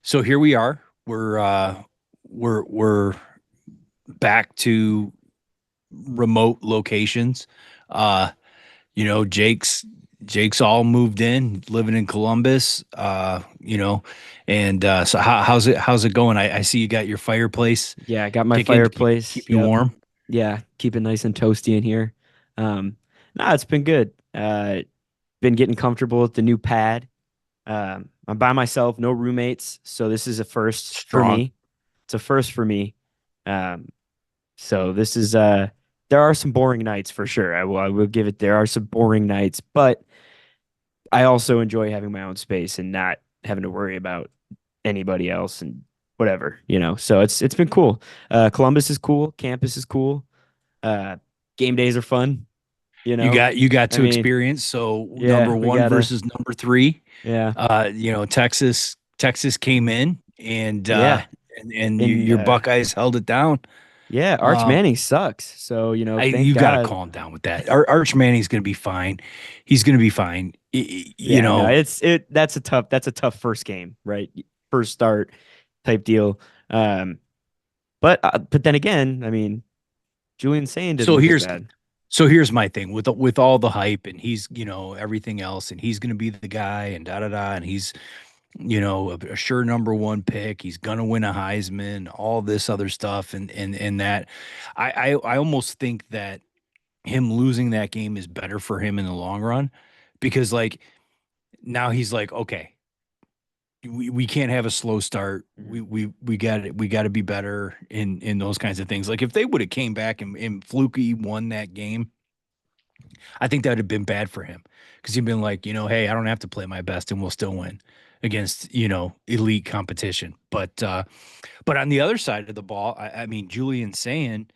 So here we are. We're back to remote locations. Uh, Jake's all moved in, living in Columbus. And so how's it going? I see you got your fireplace Yeah, I got my kicking, keep fireplace. you Yep. warm. Yeah, keep it nice and toasty in here. Nah, it's been good. Been getting comfortable with the new pad. I'm by myself, no roommates, so this is a first for Strong. me. It's a first for me. Um, so this is there are some boring nights for sure. I will give it there are some boring nights, but I also enjoy having my own space and not having to worry about anybody else and whatever. So it's been cool. Columbus is cool. Campus is cool. Uh, game days are fun. You You know, got you got I to mean, experience. So yeah, number we one gotta, versus number three. yeah, Texas came in and yeah, and your Buckeyes held it down. yeah, Arch Um, Manning sucks. So thank you got to God. calm down with that. Arch Manning's going to be fine. He's going to be fine. You Yeah, no, know, that's a tough first game, right? First start type deal. Um, but then again, I mean, Julian Sane didn't so look as here's bad. so here's my thing with all the hype and he's everything else and he's going to be the guy and da da da and he's a sure number one pick. He's going to win a Heisman. All this other stuff and that I almost think that him losing that game is better for him in the long run because like now he's like okay, we can't have a slow start. Mhm. We got to be better in those kinds of things. Like if they would have came back and fluky won that game, I think that would have been bad for him because he'd been like, hey, I don't have to play my best and we'll still win against elite competition. But on the other side of the ball, I mean Julian saying,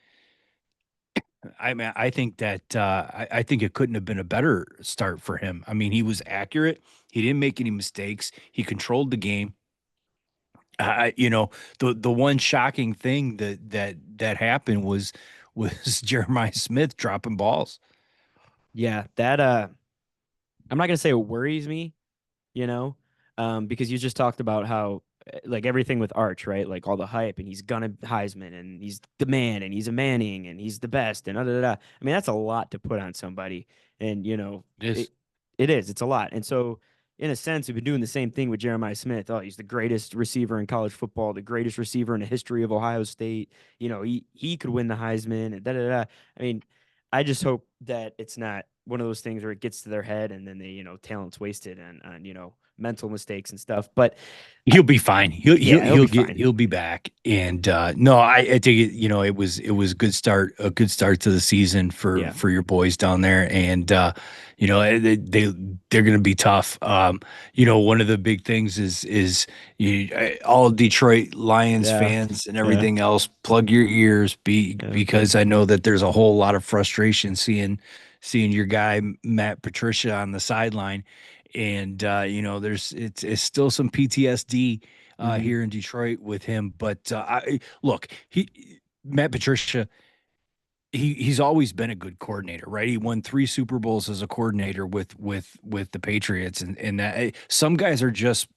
I mean I think that I think it couldn't have been a better start for him. I mean he was accurate. He didn't make any mistakes. He controlled the game. The one shocking thing that happened was Jeremiah Smith dropping balls. Yeah, that I'm not gonna say it worries me, you know, because you just talked about how like everything with Arch, right? Like all the hype, and he's gonna Heisman, and he's the man, and he's a Manning, and he's the best, and da, da, da. I mean, that's a lot to put on somebody, and It is. it is, it's a lot, and so in a sense, we've been doing the same thing with Jeremiah Smith. Oh, he's the greatest receiver in college football, the greatest receiver in the history of Ohio State. He could win the Heisman, and da da da. I mean, I just hope that it's not one of those things where it gets to their head and then they, talent's wasted on mental mistakes and stuff. But He'll be fine. He'll he'll yeah, he'll he'll be get fine. he'll be back. And no, I think it was a good start to the season for Yeah. for your boys down there. And they're going to be tough. One of the big things is all Detroit Lions Yeah. fans and Yeah. everything else. Plug your ears, Yeah. because I know that there's a whole lot of frustration seeing your guy Matt Patricia on the sideline and it's still some PTSD Hmm. here in Detroit with him. But look, he Matt Patricia, he's always been a good coordinator, right? He won 3 Super Bowls as a coordinator with the Patriots, and that some guys are just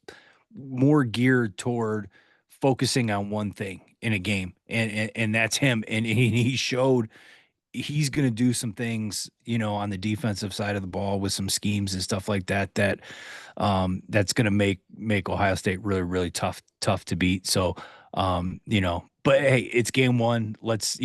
more geared toward focusing on one thing in a game, and that's him, and he showed he's going to do some things, on the defensive side of the ball with some schemes and stuff like that's going to make Ohio State really really tough to beat. So, but hey, it's game one. Let's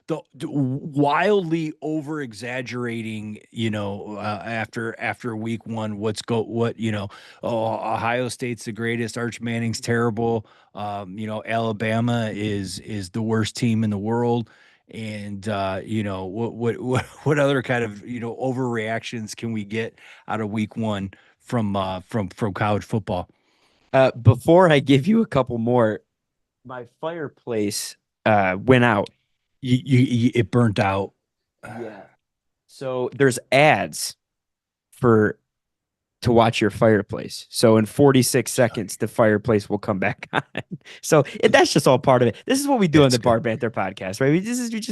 the wildly over exaggerating, after week one, oh, Ohio State's the greatest, Arch Manning's terrible. Alabama is the worst team in the world and what other kind of overreactions can we get out of week one from college football? Before I give you a couple more, my fireplace went out. It burnt out. Yeah. So there's ads for to watch your fireplace. So in 46 seconds, the fireplace will come back on. So that's just all part of it. This is what we do on That's the good. Bar Banter podcast, right?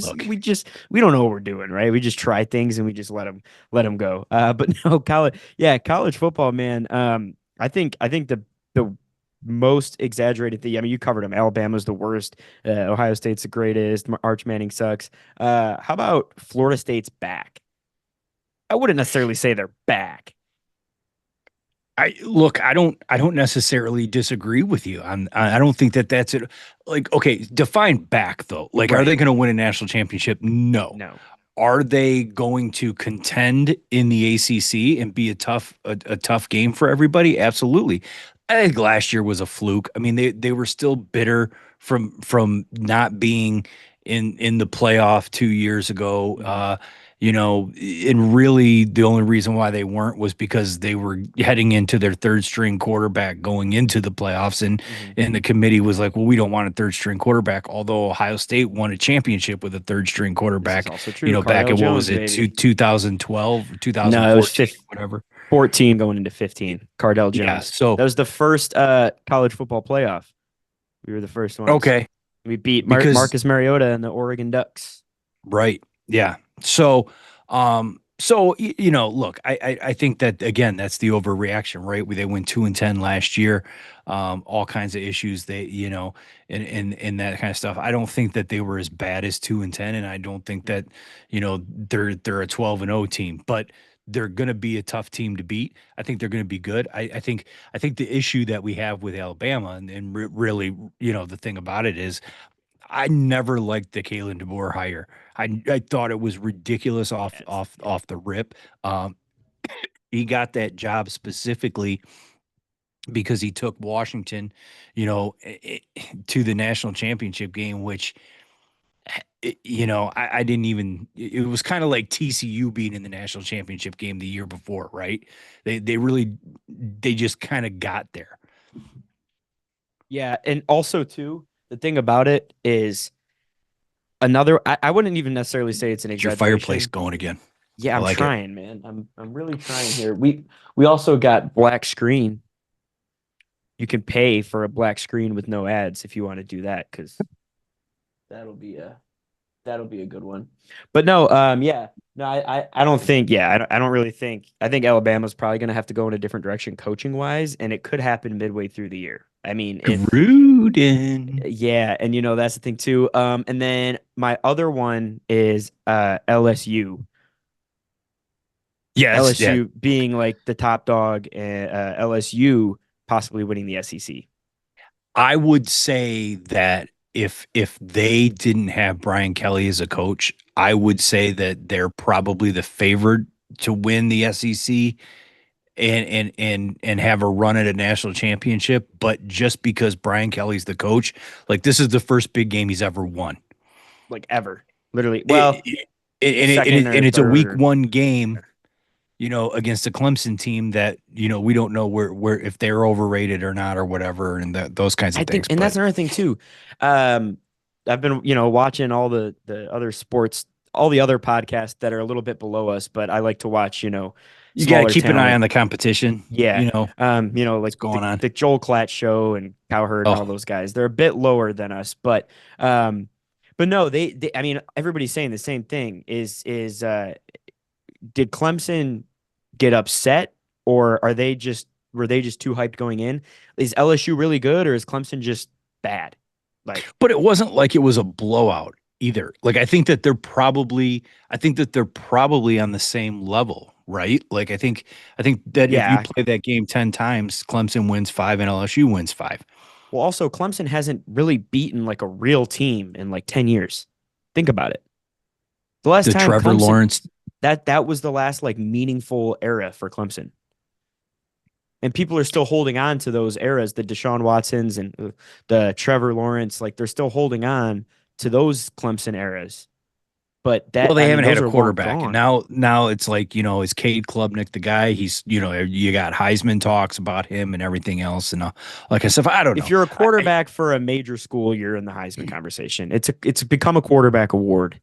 Look, We don't know what we're doing, right? We just try things and we just let them go. But no, college football, man. I think the most exaggerated thing. I mean, you covered them. Alabama's the worst. Ohio State's the greatest. Arch Manning sucks. How about Florida State's back? I wouldn't necessarily say they're back. I don't necessarily disagree with you. I don't think that that's it. Like, okay, define back though. Like, are they Right. going to win a national championship? No. No. Are they going to contend in the ACC and be a tough game for everybody? Absolutely. I think last year was a fluke. I mean, they were still bitter from not being in the playoff 2 years ago. Hmm. And really the only reason why they weren't was because they were heading into their third string quarterback going into the playoffs, and Hmm. and the committee was like, well, we don't want a third string quarterback. Although Ohio State won a championship with a third string This is quarterback, also true. back Cardell in what was Jones, it, baby. 2012 or No, it was 2014, whatever. 14 going into 15. Cardell Yeah. Jones. So That was the first college football playoff. We were the first ones. okay, We beat because Marcus Mariota and the Oregon Ducks. right. Yeah. So, look, I think that again, that's the overreaction, right? They went 2-10 last year, all kinds of issues and that kind of stuff. I don't think that they were as bad as 2-10, and I don't think that, they're a 12-0 team, but they're going to be a tough team to beat. I think they're going to be good. I think the issue that we have with Alabama and really, the thing about it is I never liked the Kalen DeBoer hire. I thought it was ridiculous off Yes. off Yeah. off the rip. He got that job specifically because he took Washington, to the national championship game, which I didn't even. It was kind of like TCU being in the national championship game the year before, right? They just kind of got there. Yeah. And also, too, the thing about it is I wouldn't even necessarily say it's an Get your fireplace exaggeration. going again. Yeah, I I'm like it. trying, man. I'm really trying here. We also got black screen. You can pay for a black screen with no ads if you want to do that, because that'll be a that'll be a good one. But no, yeah. No, I don't think, yeah, I don't really think. I think Alabama's probably going to have to go in a different direction coaching wise, and it could happen midway through the year. I mean, if Gruden. yeah, and that's the thing too. And then my other one is LSU. Yes, yeah. LSU being like the top dog, and LSU possibly winning the SEC. I would say that if they didn't have Brian Kelly as a coach, I would say that they're probably the favored to win the SEC and have a run at a national championship. But just because Brian Kelly's the coach, like this is the first big game he's ever won. Like ever. Literally. It, Well, second and or it's a week third. one game, against a Clemson team that, we don't know where if they're overrated or not or whatever, and those kinds I of think, things. and that's But another thing too. Um, I've been, watching all the other sports, all the other podcasts that are a little bit below us, but I like to watch, you got to smaller keep an eye talent. on the competition, Yeah. what's Like going on. the Joel Klatt show and Cowherd and all Oh, those guys. They're a bit lower than us, but no, they I mean, everybody's saying the same thing. Did Clemson get upset, or were they just too hyped going in? Is LSU really good, or is Clemson just bad? Like, but it wasn't like it was a blowout either. Like I think that they're probably on the same level, right? Like I think that if you yeah. play that game 10 times, Clemson wins 5 and LSU wins 5. Well, also Clemson hasn't really beaten like a real team in like 10 years. Think about it. The last The time Trevor Clemson Lawrence. that was the last like meaningful era for Clemson. And people are still holding on to those eras, the Deshaun Watsons and the Trevor Lawrence, like they're still holding on to those Clemson eras. But Well, they I mean, haven't had those a are long quarterback, and gone. now it's like, is Cade Klubnik the guy? He's, you got Heisman talks about him and everything else, and like I said, I don't If know. you're a I, quarterback for a major school, you're in the Heisman conversation. It's become a quarterback award.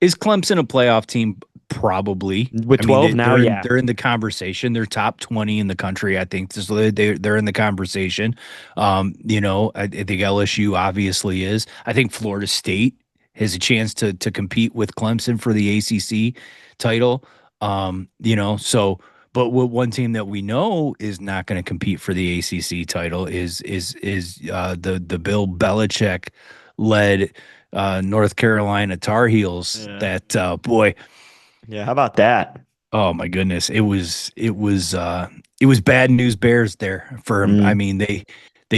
Is Clemson a playoff team? Probably. With I mean, 12 now, yeah. they're in the conversation. They're top 20 in the country, I think. So they're in the conversation. I think LSU obviously is. I think Florida State has a chance to compete with Clemson for the ACC title. So But what one team that we know is not going to compete for the ACC title is the Bill Belichick led North Carolina Tar Heels. Yeah. That boy, Yeah. How about that? oh my goodness, it was bad news bears there for him. I Mm, mean they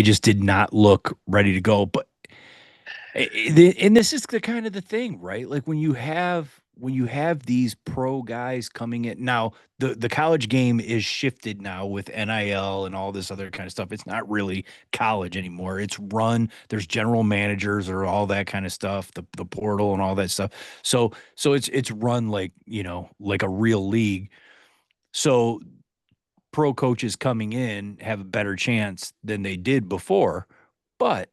just did not look ready to go. But and this is the kind of the thing, right? Like when you have these pro guys coming in now, the college game is shifted now with NIL and all this other kind of stuff. It's not really college anymore. It's run. There's general managers or all that kind of stuff, the portal and all that stuff. So it's run like like a real league. So pro coaches coming in have a better chance than they did before, but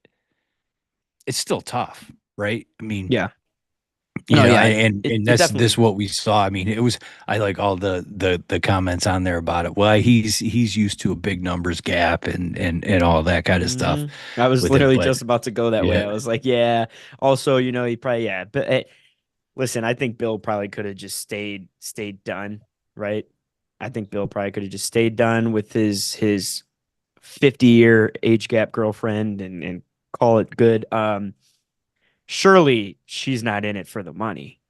it's still tough, right? I mean, yeah. Oh yeah. and It that's definitely. this what we saw. I mean, it was I like all the comments on there about it. Well, he's used to a big numbers gap and all that kind of stuff I was with it, literally but just about to go that way. yeah, I was like, yeah. Also, he probably yeah. But listen, I think Bill probably could have just stayed done, right? I think Bill probably could have just stayed done with his 50-year age gap girlfriend and call it good. Surely she's not in it for the money.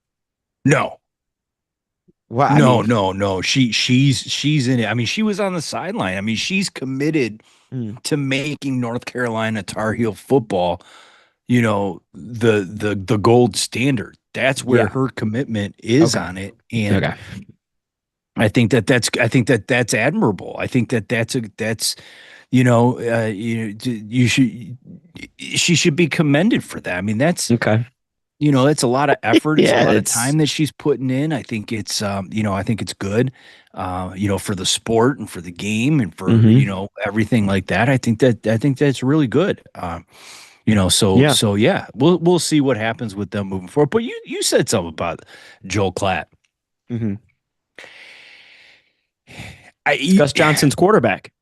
no, Well, I no, mean, no, no. She's in it. I mean, she was on the sideline. I mean, she's committed mm, to making North Carolina Tar Heel football, the gold standard. That's where yeah. her commitment is Okay. on it, and Okay. I think that's admirable. I think that's you should she should be commended for that. I mean, Okay. it's a lot of effort. It's a Yeah, lot of it's time that she's putting in. I think it's good, for the sport and for the game and for, hmm everything like that. I think that's really good. So yeah. so yeah, we'll see what happens with them moving forward. But you said something about Joel Klatt. hmm It's I Gus Johnson's quarterback.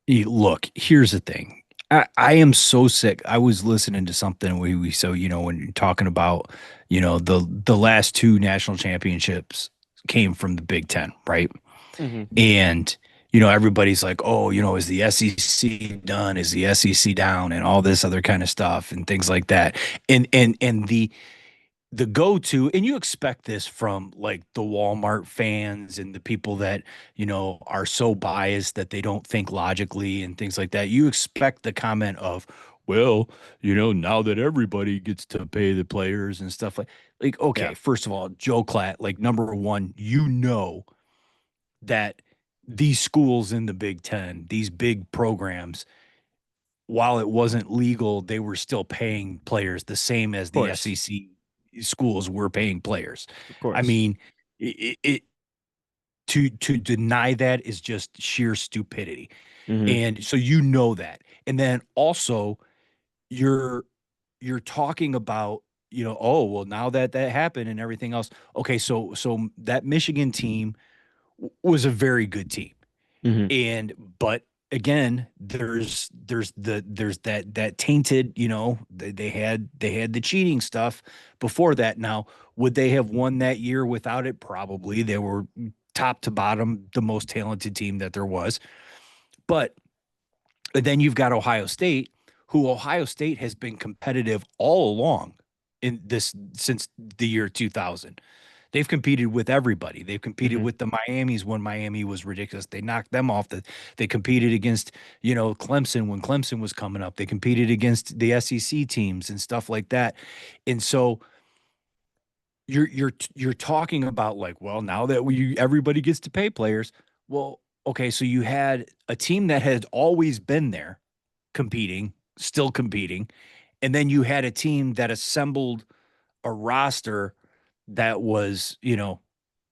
Look, here's the thing. I am so sick. I was listening to something we so when you're talking about the last two national championships came from the Big Ten, right? hmm And everybody's like, oh, is the SEC done? Is the SEC down? And all this other kind of stuff and things like that. And the go-to, and you expect this from like the Walmart fans and the people that are so biased that they don't think logically and things like that. You expect the comment of, well, now that everybody gets to pay the players and stuff like okay, Yeah. first of all, Joe Klatt, like number one, that these schools in the Big Ten, these big programs, while it wasn't legal, they were still paying players the same as Of the course. SEC schools were paying players. Of I course. mean, it to deny that is just sheer stupidity. hmm And so that. And then also you're you're talking about, oh, well, now that that happened and everything else. Okay, so that Michigan team was a very good team. hmm And but again, there's that tainted, they had the cheating stuff before that. Now, would they have won that year without it? Probably. They were top to bottom the most talented team that there was. But then you've got Ohio State has been competitive all along in this since the year 2000. They've competed with everybody. They've competed hmm with the Miamis when Miami was ridiculous. They knocked them off. They competed against, Clemson when Clemson was coming up. They competed against the SEC teams and stuff like that. And so you're talking about like, well, now that everybody gets to pay players. Well, okay, so you had a team that had always been there competing, still competing, and then you had a team that assembled a roster that was,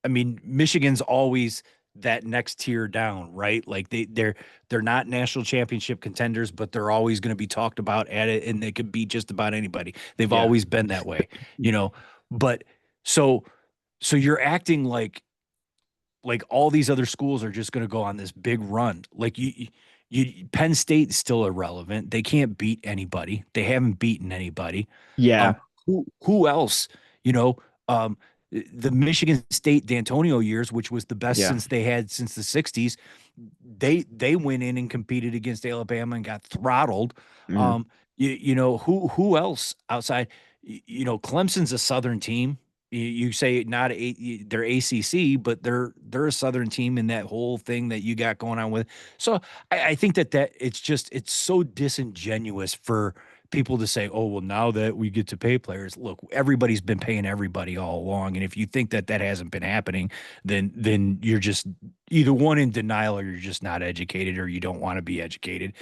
I mean, Michigan's always that next tier down, right? Like they're not national championship contenders, but they're always going to be talked about at it, and they could beat just about anybody. They've Yeah. always been that way, you know. But so so you're acting like all these other schools are just going to go on this big run. Like Penn State's still irrelevant. They can't beat anybody. They haven't beaten anybody. Yeah. Who else? You know, um, The Michigan State D'Antonio years, which was the best Yeah. since they had since the '60s, they went in and competed against Alabama and got throttled. Mm-hmm. You know who else outside? You know, Clemson's a Southern team. You say not they're ACC, but they're a Southern team in that whole thing that you got going on with. So I think that it's so disingenuous for people to say, oh, well, now that we get to pay players, look, everybody's been paying everybody all along. And if you think that that hasn't been happening, then you're just either one in denial or you're just not educated or you don't want to be educated.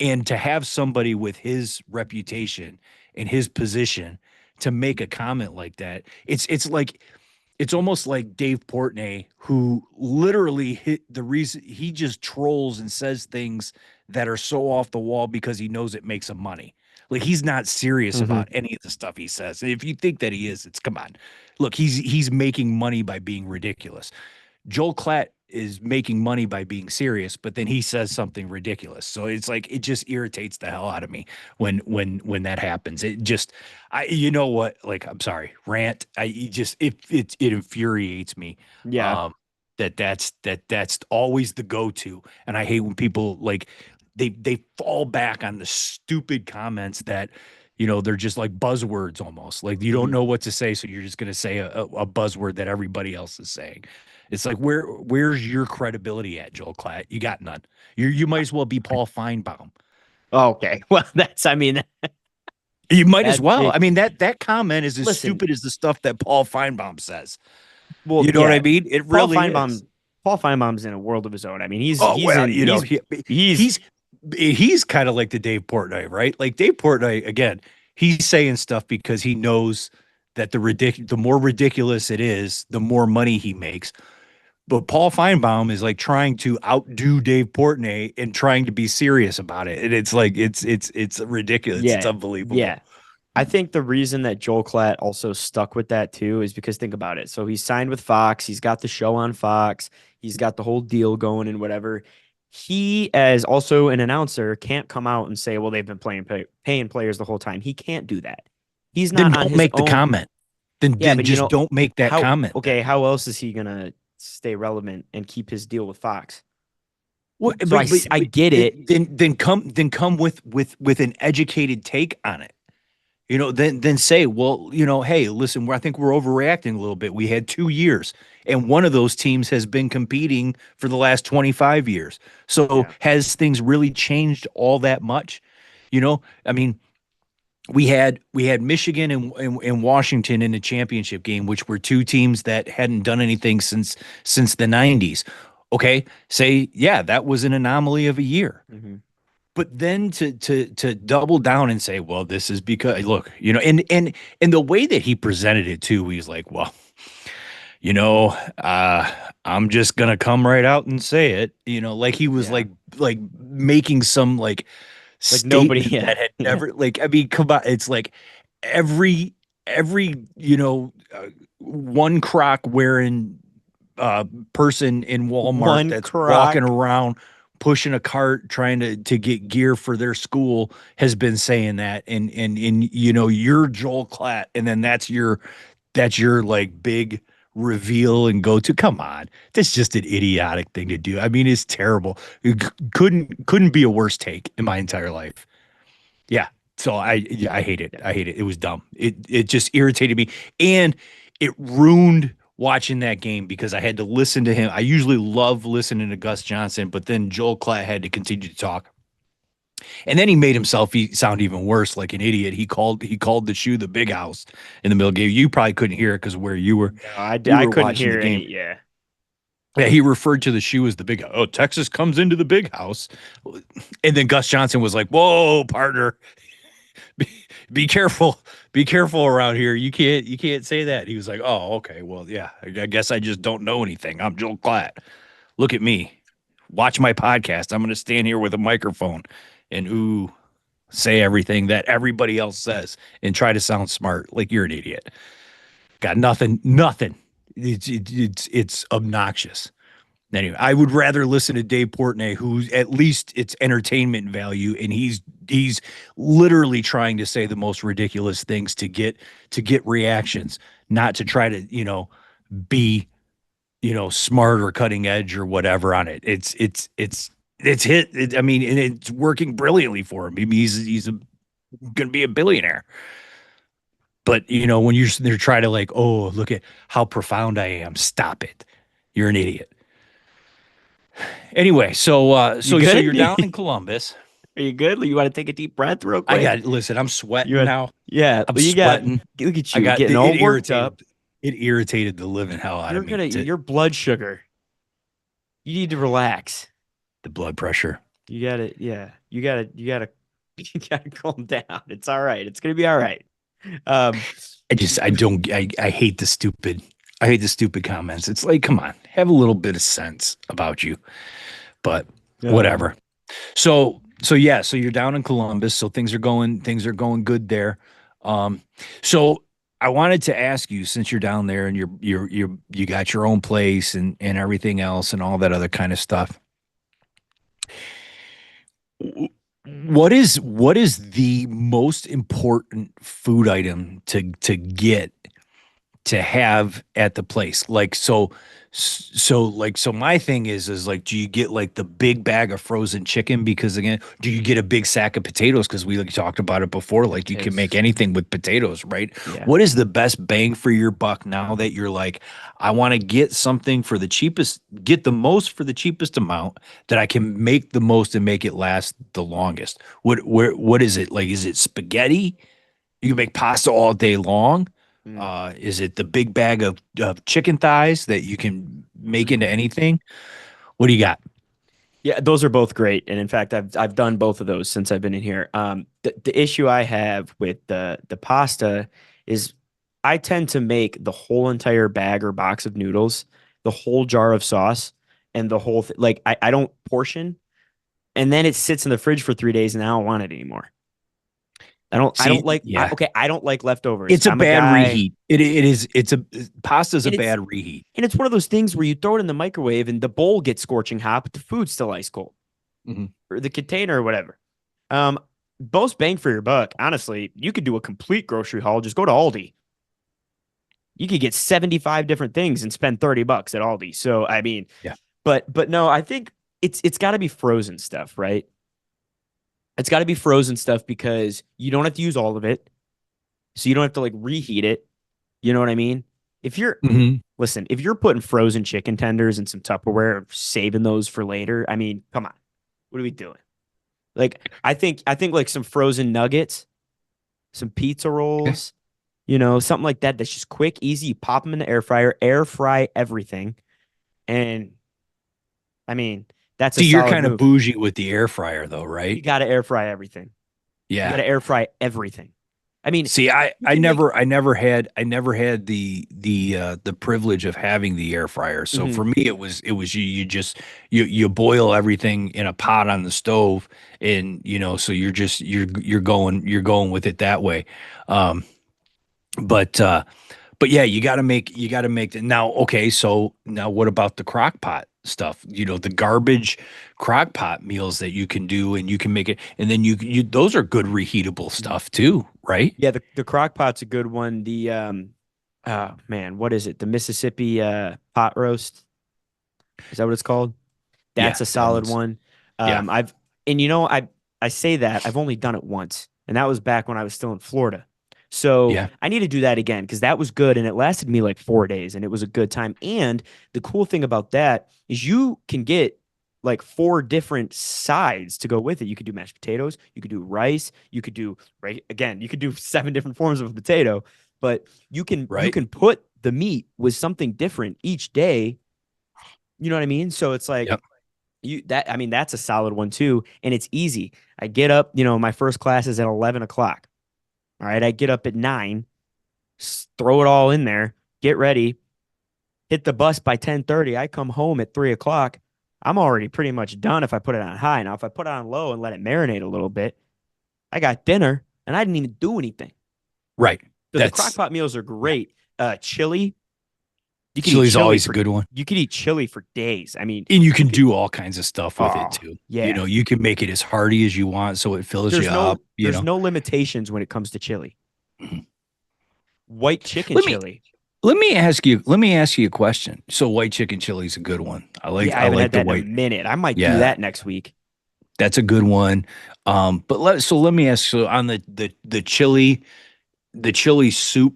And to have somebody with his reputation and his position to make a comment like that, it's almost like Dave Portnoy, who literally hit the reason he just trolls and says things that are so off the wall because he knows it makes him money. Like he's not serious Mm-hmm. about any of the stuff he says. And if you think that he is, it's come on. Look, he's making money by being ridiculous. Joel Klatt is making money by being serious, but then he says something ridiculous. So it's like it just irritates the hell out of me when that happens. It just you know what? Like I'm sorry, rant. It infuriates me. Yeah. Um that's always the go-to. And I hate when people like they fall back on the stupid comments that they're just like buzzwords almost. Like you don't Mm-hmm. know what to say, so you're just going to say a buzzword that everybody else is saying. It's like where's your credibility at, Joel Klatt? You got none. You might as well be Paul Feinbaum. Okay. Well, I mean, You might as that well. it, I mean that comment is as listen, stupid as the stuff that Paul Feinbaum says. well, You know what I yeah, mean? It Paul really is. Feinbaum, Paul Feinbaum's in a world of his own. I mean, Oh he's well, in, he's, he's he's kind of like the Dave Portnoy, right? Like Dave Portnoy again. He's saying stuff because he knows that the more ridiculous it is, the more money he makes. But Paul Feinbaum is like trying to outdo Dave Portnoy and trying to be serious about it. And it's like it's ridiculous. It's yeah, unbelievable. yeah. I think the reason that Joel Klatt also stuck with that too is because think about it. So he's signed with Fox. He's got the show on Fox. He's got the whole deal going and whatever. He, as also an announcer, can't come out and say, "Well, they've been paying players the whole time." He can't do that. He's Then not on don't his make the own. comment. Then Yeah, then but you just know don't make that how? comment then. Okay, how else is he gonna stay relevant and keep his deal with Fox? What, So I get it. then come with an educated take on it. Then say, well, hey, listen, I think we're overreacting a little bit. We had 2 years, and one of those teams has been competing for the last 25 years. So Yeah. has things really changed all that much? I mean, we had Michigan and Washington in the championship game, which were two teams that hadn't done anything since the 90s. Okay, say, yeah, that was an anomaly of a year. Hmm. But then to double down and say, well, this is because look, and the way that he presented it too, he's like, well, you know, uh, I'm just gonna come right out and say it, like he was Yeah. like making some like Like nobody. statement Yeah. that had Yeah. never like I mean, come on, it's like every one crock wearing uh person in Walmart One that's walking crock. around pushing a cart trying to get gear for their school has been saying that and you're Joel Klatt and then that's your like big reveal and go to come on, that's just an idiotic thing to do. I mean, it's terrible. It couldn't be a worse take in my entire life. Yeah. So yeah, I hate it. Yeah. I hate it. It was dumb. It just irritated me. And it ruined watching that game because I had to listen to him. I usually love listening to Gus Johnson, but then Joel Klatt had to continue to talk. And then he made himself sound even worse, like an idiot. He called the shoe the big house in the middle of the game. You probably couldn't hear it because of where you were. No, You I were couldn't watching the hear game. any. Yeah. Yeah, he referred to the shoe as the big house. Oh, Texas comes into the big house. And then Gus Johnson was like, whoa, partner, be, be careful. Be careful around here. You can't say that. He was like, oh, okay. Well, yeah, I guess I just don't know anything. I'm Joel Klatt. Look at me. Watch my podcast. I'm going to stand here with a microphone and say everything that everybody else says and try to sound smart like you're an idiot. Got nothing. It's obnoxious. Anyway, I would rather listen to Dave Portnoy, who's at least it's entertainment value, and he's literally trying to say the most ridiculous things to get reactions, not to try to be, smart or cutting edge or whatever on it. It's hit. I mean, and it's working brilliantly for him. He's going to be a billionaire. But when you're sitting there trying to like, oh, look at how profound I am. Stop it. You're an idiot. Anyway, You so good? you're down in Columbus. Are you good? You want to take a deep breath real I quick? got listen. I'm You sweating want, now. yeah, I'm you got, sweating. look at I you got getting it all worked up. irritated. It irritated the living hell out of me. Your blood sugar. You need to relax. The blood pressure. You gotta, yeah, you gotta, you gotta calm down. It's all right. It's gonna be all right. Um, I don't. I hate the stupid. I hate the stupid comments. It's like, come on, have a little bit of sense about you. But uh, whatever. So yeah, so you're down in Columbus, so things are going good there. Um, so I wanted to ask you, since you're down there and you got your own place and everything else and all that other kind of stuff. What is the most important food item to get to have at the place? Like so my thing is like, do you get like the big bag of frozen chicken? Because again, do you get a big sack of potatoes? Because we like talked about it before, like you can make potatoes. anything with potatoes, right? Yeah. What is the best bang for your buck now that you're like, I want to get something for the cheapest, get the most for the cheapest amount that I can make the most and make it last the longest? What is it? Like, is it spaghetti? You can make pasta all day long. Mm, Is it the big bag of chicken thighs that you can make into mhm. anything? What do you got? Yeah, those are both great, and in fact, I've done both of those since I've been in here. The issue I have with the pasta is I tend to make the whole entire bag or box of noodles, the whole jar of sauce, and the whole like I don't portion, and then it sits in the fridge for 3 days, and I don't want it anymore. I don't See, like yeah, okay, I don't like leftovers. it's a I'm a bad guy, reheat. It is. It's a pasta's a and bad reheat. it's one of those things where you throw it in the microwave and the bowl gets scorching hot, but the food's still ice cold, Mhm. or the container or whatever. Um, Most bang for your buck. Honestly, you could do a complete grocery haul. Just go to Aldi. You could get 75 different things and spend $30 at Aldi. So I mean, Yeah. but no, I think it's got to be frozen stuff, right? It's got to be frozen stuff because you don't have to use all of it, so you don't have to like reheat it. You know what I mean? If you're Hmm. Listen, if you're putting frozen chicken tenders in some Tupperware, saving those for later, I mean, come on, what are we doing? Like, I think like some frozen nuggets, some pizza Okay. rolls, something like that. That's just quick, easy. You pop them in the air fryer, air fry everything, and I mean, that's a See, you're solid kind of move. bougie with the air fryer, though, You right? got to air fry everything. You got Yeah. to air fry everything. I mean, See, I you I can make. never I never had I never had the privilege of having the air fryer. So Mhm. for me it was you just you boil everything in a pot on the stove, and so you're going with it that way. Um but yeah, you got to make the now. Okay, so now what about the crock pot stuff? The garbage crock pot meals that you can do, and you can make it, and then you those are good reheatable Mhm. stuff too, right? Yeah, the crock pot's a good one. The oh man, what is it? The Mississippi pot roast. Is that what it's called? That's Yeah, a that solid one's one. yeah, I've and I say that I've only done it once, and that was back when I was still in Florida. So yeah. I need to do that again because that was good and it lasted me like 4 days and it was a good time. And the cool thing about that is you can get like four different sides to go with it. You could do mashed potatoes, you could do rice, you could do right again, you could do seven different forms of a potato, but you Right. can put the meat with something different each day. You know what I mean? So it's like Yep. I mean, that's a solid one too. And it's easy. I get up, my first class is at 11 o'clock. All right. I get up at 9, throw it all in there, get ready, hit the bus by 10:30. I come home at 3 o'clock. I'm already pretty much done if I put it on high. Now, if I put it on low and let it marinate a little bit, I got dinner and I didn't even do anything. Right. So the crock That's pot meals are Yeah. great. Chili, you could eat Chili's chili always a for good one. days. I mean, And you you can could do all kinds of stuff with it oh too. yeah. You can make it as hearty as you want so it fills you up. There's no limitations when it comes to chili. Mhm. White chicken Let me chili. Let me ask you a question. So white chicken chili is a good one. I like Yeah, I I haven't like had the that in a white. minute. I might do Yeah, that next week. that's a good one. Let me ask you on the chili soup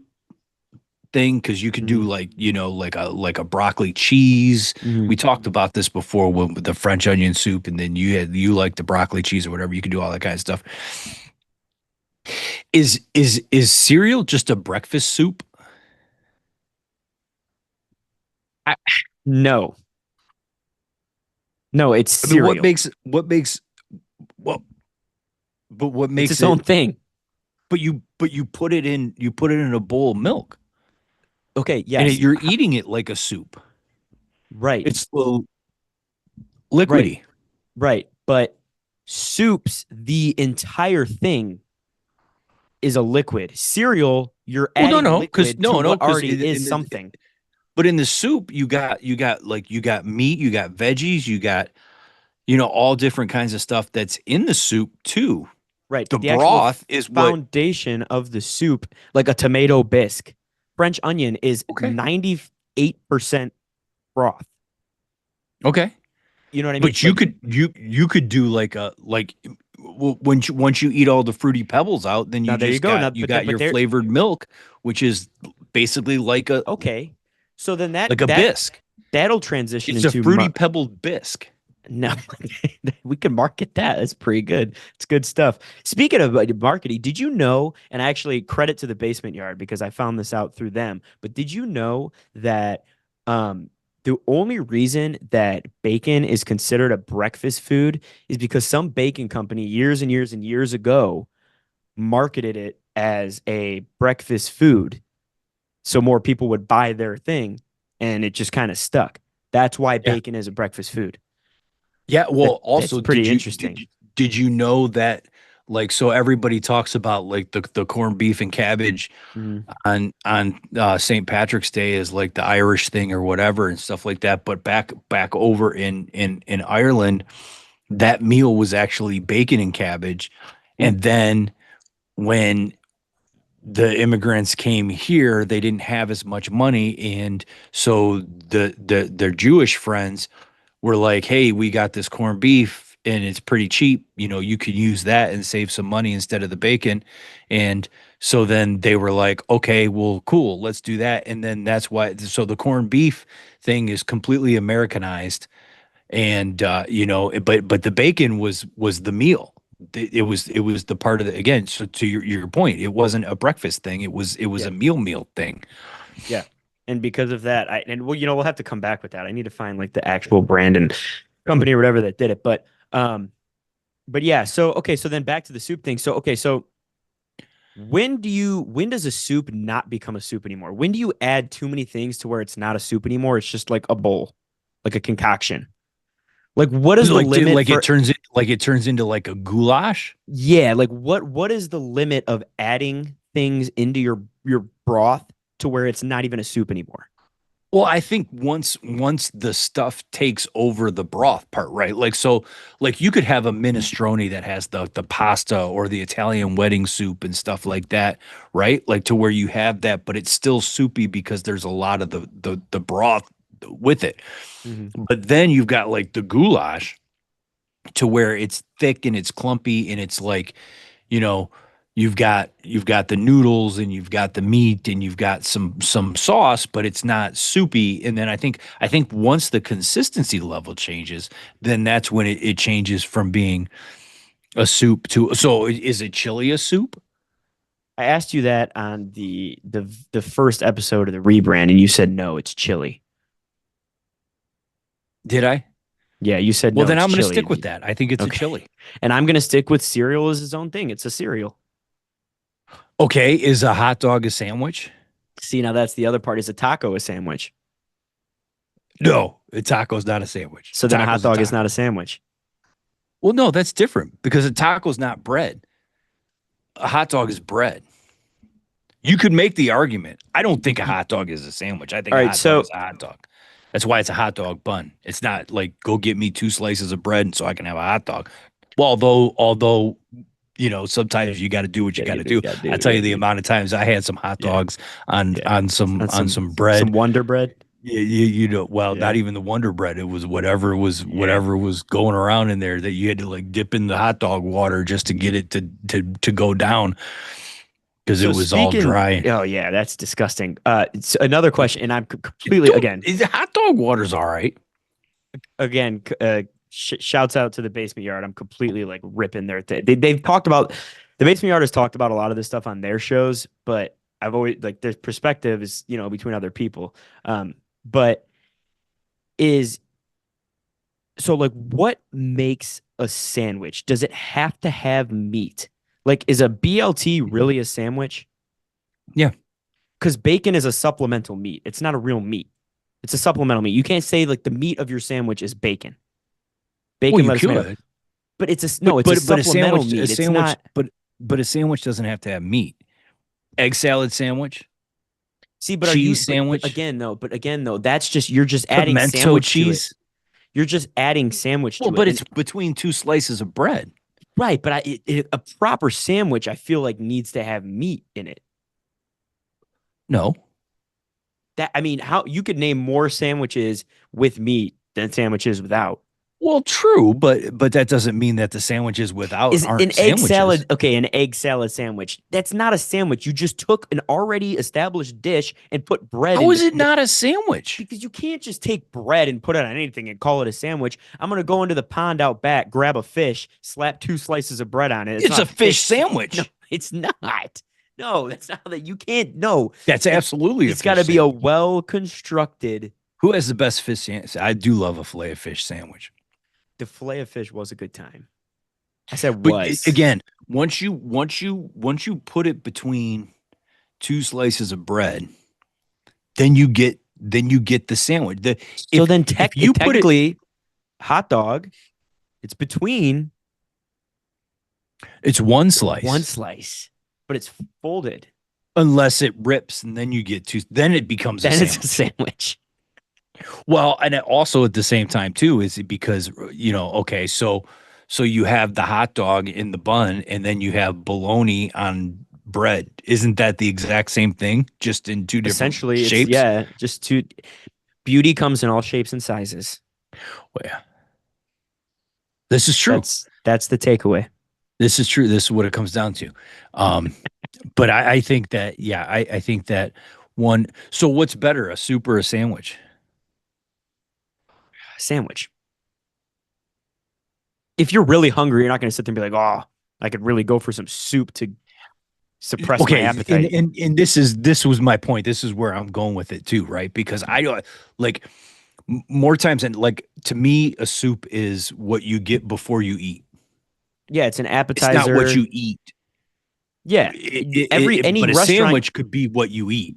thing, because you could do Mm-hmm. like like a broccoli cheese. Mm-hmm. We talked about this before with the French onion soup, and then you like the broccoli cheese or whatever. You can do all that kind of stuff. Is cereal just a breakfast soup? I, no, no, it's I mean, what cereal. makes what makes what but what It's makes its own it thing. but you put it in a bowl of milk, Okay, and yes, you're eating it like a soup. right, It's little right, liquidy. right. But soups, the entire thing is a liquid. Cereal, you're Well, no, adding no, because liquid to no, what because already is something. but in the soup you got meat, you got veggies, you got all different kinds of stuff that's in the soup too. Right, The but the actual broth is what. foundation of the soup, like a tomato bisque, French onion is Okay, 98% broth. okay. You know what I mean? But you Like, could you could do once you eat all the fruity pebbles out, then now you there you just go. got Now, you got but your there, flavored milk, which is basically like a okay. So then that like a that bisque. that'll transition It's a into fruity pebbled bisque. no, we can market that. That's pretty good. It's good stuff. Speaking of marketing, did you know? And actually, credit to the Basement Yard because I found this out through them. But did you know that um, the only reason that bacon is considered a breakfast food is because some bacon company years and years and years ago marketed it as a breakfast food, so more people would buy their thing, and it just kind of stuck. That's why Yeah. bacon is a breakfast food. Yeah, well, That's also, pretty did interesting. you did you know that, so everybody talks about like the corned beef and cabbage Mhm. on St. Patrick's Day is like the Irish thing or whatever and stuff like that, but back over in Ireland, that meal was actually bacon and cabbage. Mm. And then when the immigrants came here, they didn't have as much money, and so their Jewish friends were like, "Hey, we got this corned beef and it's pretty cheap. You could use that and save some money instead of the bacon." And so then they were like, "Okay, well, cool, let's do that." And then that's why. So the corned beef thing is completely Americanized, and but the bacon was the meal. It was the part of the, again. So to your point, it wasn't a breakfast thing. It was Yeah, a meal thing. yeah. And because of that, well, we'll have to come back with that. I need to find like the actual brand and company or whatever that did it. But yeah. So okay. So then back to the soup thing. So okay. So when does a soup not become a soup anymore? When do you add too many things to where it's not a soup anymore? It's just like a bowl, like a concoction. Like what is the Like limit like it for? turns it like it turns into like a goulash. Yeah, like what is the limit of adding things into your broth to where it's not even a soup anymore? Well, I think once the stuff takes over the broth part, right? Like you could have a minestrone that has the pasta or the Italian wedding soup and stuff like that, right? Like to where you have that, but it's still soupy because there's a lot of the broth with it. Hmm. But then you've got like the goulash to where it's thick and it's clumpy and it's like, you know, you've got the noodles and you've got the meat and you've got some sauce, but it's not soupy. And then I think once the consistency level changes, then that's when it changes from being a soup to. So is it chili a soup? I asked you that on the first episode of the rebrand, and you said no, it's chili. Did I? Yeah, you said Well, no, then it's I'm going to stick with chili. that. I think it's a Okay, chili. and I'm gonna stick with cereal as its own thing. It's a cereal. Okay, is a hot dog a sandwich? See, now that's the other part. Is a taco a sandwich? No, a taco's not a sandwich. So then a hot Taco's a dog is not taco. a sandwich. Well, no, that's different because a taco's not bread. A hot dog is bread. You could make the argument. I don't think a hot dog is a sandwich. I think All a right, hot dog is so a hot dog. That's why it's a hot dog bun. It's not like go get me two slices of bread so I can have a hot dog. Well, although sometimes you got to do what you got to You do. gotta do I what you tell you gotta the do. amount of times I had some hot Yeah, dogs on yeah. on some On on some some bread. Wonder Bread. Well, not Yeah, even the Wonder Bread. It was yeah. whatever was going around in there that you had to like dip in the hot dog water just to get it to go down because it So was all speaking, dry. oh yeah, that's disgusting. It's another question, and I'm completely Don't again, hot dog water's all right. again, shouts out to the basement yard. I'm completely like ripping their they've talked about the basement yard has talked about a lot of this stuff on their shows, but I've always like their perspective is between other people. But is so like what makes a sandwich? Does it have to have meat? Like, is a BLT really a sandwich? Yeah. Because bacon is a supplemental meat. It's not a real meat. It's a supplemental meat. You can't say like the meat of your sandwich is bacon, Well, bacon, you lettuce, tomato. could, But no, it's a but supplemental meat. It's not. a sandwich doesn't have to have meat. Egg salad sandwich, See, but are you? cheese sandwich, But again though, that's just you're just adding pimento sandwich to it. cheese. You're just adding sandwich Well, to it, but and it's between two slices of bread. right. But a proper sandwich, I feel like needs to have meat in it. No. That I mean, how you could name more sandwiches with meat than sandwiches without. Well, true, but that doesn't mean that the sandwiches without Is an aren't egg sandwiches. salad okay? An egg salad sandwich. That's not a sandwich. You just took an already established dish and put bread How in is it not a sandwich? because you can't just take bread and put it on anything and call it a sandwich. I'm gonna go into the pond out back, grab a fish, slap two slices of bread on it. It's It's not a fish fish. No, sandwich. it's not. No, that's not that. You can't. No, That's it, absolutely a it's got fish to be a sandwich. well constructed. Who has the best fish sandwich? I do love a fillet of fish sandwich. The fillet of fish was a good time. I said But was. again, once you put it between two slices of bread, then you get the sandwich. So If then if you put it, technically hot dog, it's between it's one one slice slice, but it's folded. unless it rips, and then you get two. Then it becomes a Then it's a sandwich. sandwich. Well, and also at the same time too is it because okay, so you have the hot dog in the bun, and then you have bologna on bread. Isn't that the exact same thing, just in two different Essentially, it's shapes? yeah, just two beauty comes in all shapes and sizes. Well, yeah, this is true. That's the takeaway. This is true. This is what it comes down to. Um, but I think that, yeah, I think that one. So what's better, a soup or a sandwich? Sandwich. If you're really hungry, you're not going to sit there and be like, "Oh, I could really go for some soup to suppress my Okay, and appetite." and and this was my point. This is where I'm going with it too, right? Because I don't like more times than like to me, a soup is what you get before you eat. Yeah, it's an It's not what appetizer. you eat. Yeah, any But a restaurant, sandwich could be what you eat.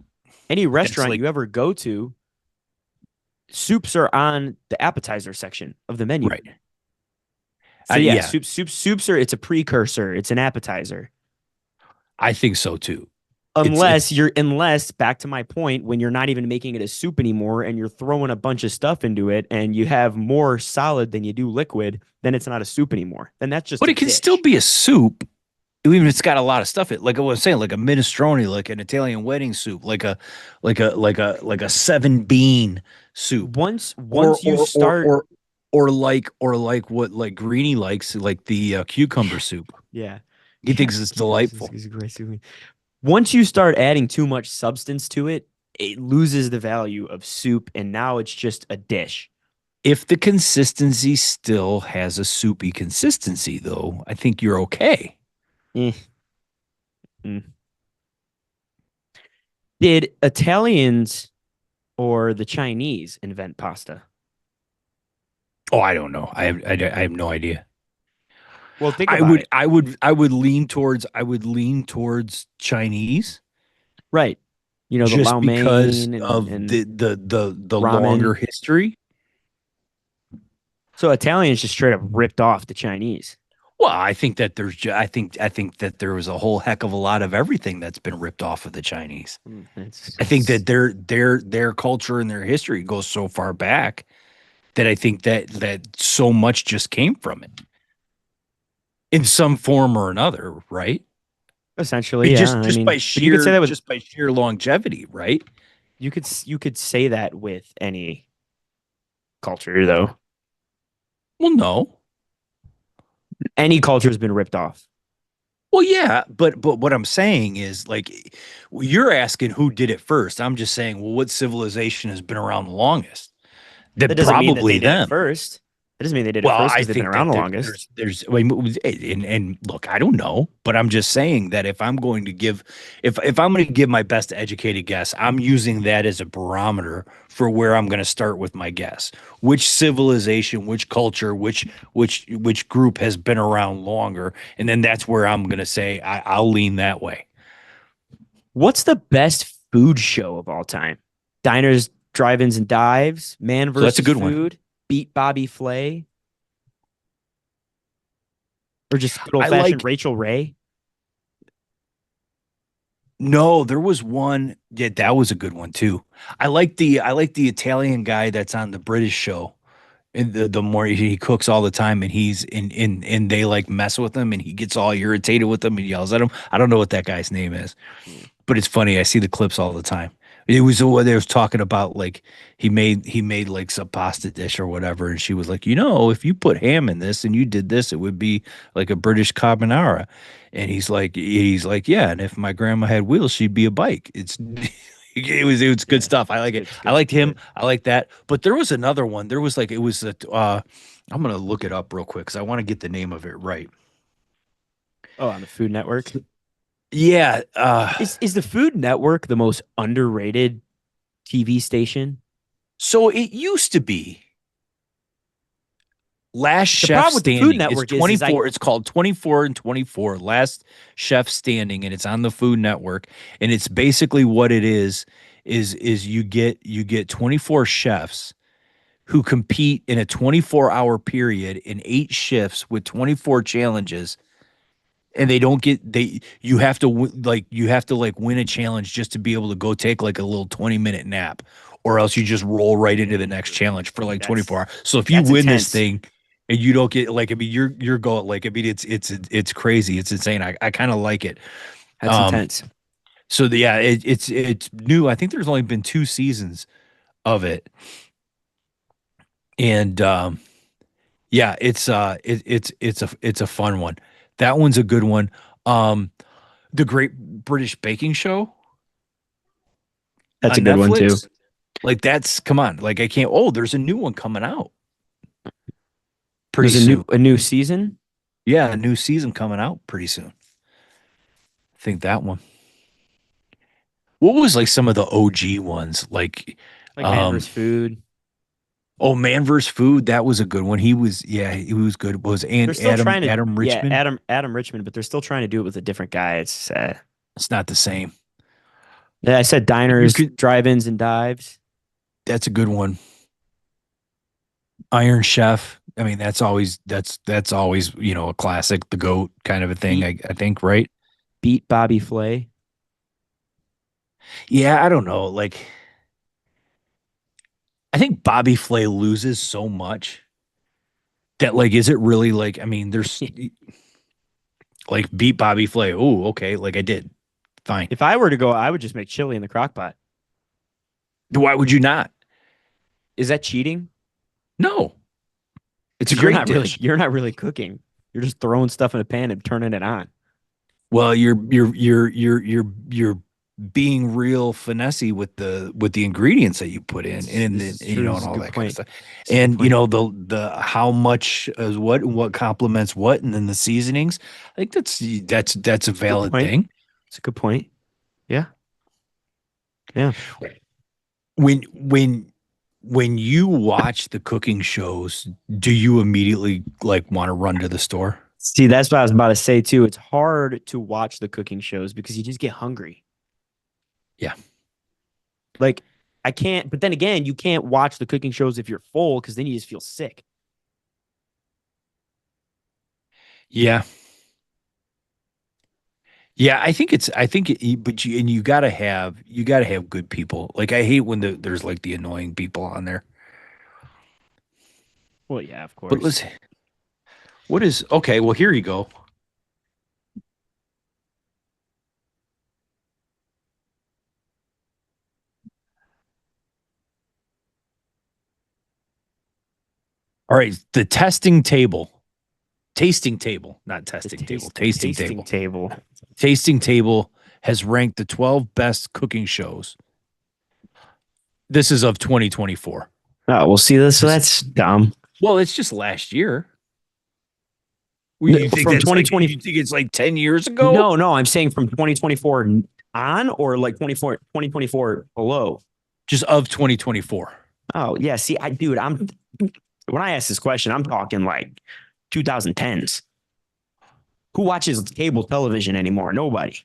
That's like you ever go to, soups are on the appetizer section of the menu. right. So yeah, Yeah, soups are it's a precursor, it's an appetizer. I think so too. It's Unless back to my point, when you're not even making it a soup anymore and you're throwing a bunch of stuff into it and you have more solid than you do liquid, then it's not a soup anymore. Then that's just but a it can still dish. be a soup, even if it's got a lot of stuff. It like I was saying, like a minestrone, like an Italian wedding soup, like a seven bean soup, or Once you or or start or or like what like Greenie likes, like the cucumber soup. yeah. He Yeah, thinks it's this delightful. is great soup. Once you start adding too much substance to it, it loses the value of soup and now it's just a dish. If the consistency still has a soupy consistency, though, I think you're okay. Eh, mm. Did Italians or the Chinese invent pasta? Oh, I don't know. I have no idea. Well, think I about would it. I would I would lean towards Chinese Right. You know, the just Lao because mein of and the longer ramen. history. So Italians just straight up ripped off the Chinese. Well, I think that I think that there was a whole heck of a lot of everything that's been ripped off of the Chinese. I think that their culture and their history goes so far back that I think that so much just came from it. in some form or another, right? I Essentially, mean, yeah. just I just by mean, but you could say that with sheer longevity, right? you could say that with any culture though. Well, no. Any culture has been ripped off. Well, yeah, but what I'm saying is like you're asking who did it first. I'm just saying, well, what civilization has been around the longest? That That doesn't mean that they probably did it them. first. That doesn't mean they did it Well, first I because they've been think around that the longest. I mean, and look, I don't know, but I'm just saying that if I'm going to give, if I'm going to give my best educated guess, I'm using that as a barometer for where I'm going to start with my guess. Which civilization, which culture, which group has been around longer, and then that's where I'm going to say I'll lean that way. What's the best food show of all time? Diners, drive-ins, and dives. Man So that's a versus good one. food. Beat Bobby Flay, or just good old I fashioned like Rachel Ray. No, there was one. Yeah, that was a good one too. I like the Italian guy that's on the British show. And the more he cooks all the time and he's in and they like mess with him and he gets all irritated with them and yells at him. I don't know what that guy's name is, but it's funny. I see the clips all the time. It was the one they was talking about like he made like some pasta dish or whatever, and she was like, you know, if you put ham in this and you did this, it would be like a British carbonara. And he's like, yeah, and if my grandma had wheels, she'd be a bike. It's it was good Yeah, stuff. I like it. it's I good. liked It's him. good. I like that. But there was another one. There was like it was a I'm gonna look it up real quick because I want to get the name of it right. Oh, on the Food Network. Yeah, Is the Food Network the most underrated TV station? so it used to be Last The Chef problem with the Food Standing. It's Network is I 24. It's called 24 and 24, Last Chef Standing, and it's on the Food Network. And it's basically what it is you get 24 chefs who compete in a 24-hour period in 8 shifts with 24 challenges, and they don't get they you have to like you have to like win a challenge just to be able to go take like a little 20-minute nap, or else you just roll right into the next challenge for like 24 hours. So if you that's win this intense. thing and you don't get like, I mean, you're going like, I mean, it's crazy, it's insane. I kind of like it. That's um intense. so the, yeah, it's new. I think there's only been 2 seasons of it. And yeah, it's a fun one. That one's a good one. The Great British Baking Show That's a on good one too. Netflix. Like that's, come on. Like I can't. Oh, there's a new one coming out pretty There's soon. a new season, Yeah, a new season coming out pretty soon. I think that one. What was like some of the OG ones? Like, like Man um, vs. Food. oh, Man vs. Food. That was a good one. He was, yeah, he was good. Was They're and still trying to, Adam yeah, Richmond? Adam Richmond, but they're still trying to do it with a different guy. It's It's not the same. yeah, I said You diners, could. drive-ins, and dives. That's a good one. Iron Chef. I mean, that's always, you know, a classic, the goat kind of a thing. Beat I think, right? beat Bobby Flay. Yeah, I don't know. Like, I think Bobby Flay loses so much that, like, is it really like, I mean, there's like beat Bobby Flay. Oh, okay. Like I did. Fine. If I were to go, I would just make chili in the crock pot. Why would you not? Is that cheating? No, it's a Because great dish. you're not really cooking. You're just throwing stuff in a pan and turning it on. Well, you're being real finessey with the ingredients that you put in and This then, is you true. know, This and is a all good that kind of point. stuff. This is a good And you point. know the how much is what and what complements what, and then the seasonings. I think that's a It's a good valid point. thing. It's a good point. Yeah. Yeah. When when you watch the cooking shows, do you immediately like want to run to the store? See, that's what I was about to say too. It's hard to watch the cooking shows because you just get hungry. Yeah. Like I can't, but then again, you can't watch the cooking shows if you're full because then you just feel sick. Yeah. Yeah, I think but you gotta have good people. Like I hate when there's like the annoying people on there. Well, yeah, of But course. What is okay? Well, here you go. All right, the tasting table, not testing table, The tasting tasting table. table. Tasting table has ranked the 12 best cooking shows. This is of 2024. Oh, we'll see this. So This, that's dumb. well, it's just last year. Well, you think From that's like 2020. you think it's like 10 years ago? No, no, I'm saying from 2024 on or like 2024 below. Just of 2024. Oh, yeah. See, dude, when I ask this question, I'm talking like 2010s. Who watches cable television anymore? Nobody.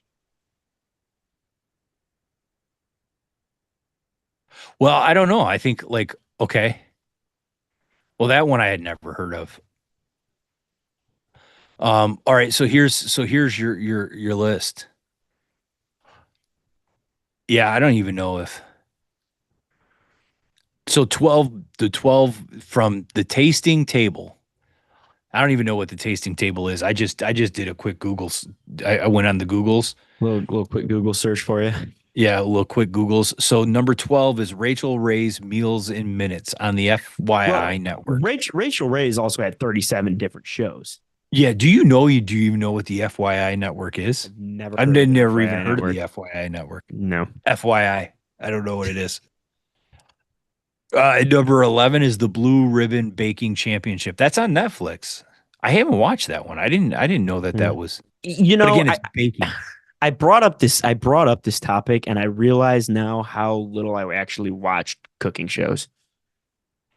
Well, I don't know. I think like okay. Well, that one I had never heard of. All right, so here's your list. Yeah, I don't even know if so 12 the 12 from the tasting table. I don't even know what the tasting table is. I just did a quick Google's. I went on the Googles. Little quick Google search for you. Yeah, a little quick Googles. So number 12 is Rachel Ray's Meals in Minutes on the FYI Well, network. Rachel Ray's also had 37 different shows. Yeah, do you even know what the FYI network is? I've never I've heard of the never even FYI heard of the network. FYI network. No. FYI. I don't know what it is. Number 11 is the Blue Ribbon Baking Championship. That's on Netflix. I haven't watched that one. I didn't know that Hmm. that was, You but know, again, it's baking. I brought up this topic and I realize now how little I actually watched cooking shows.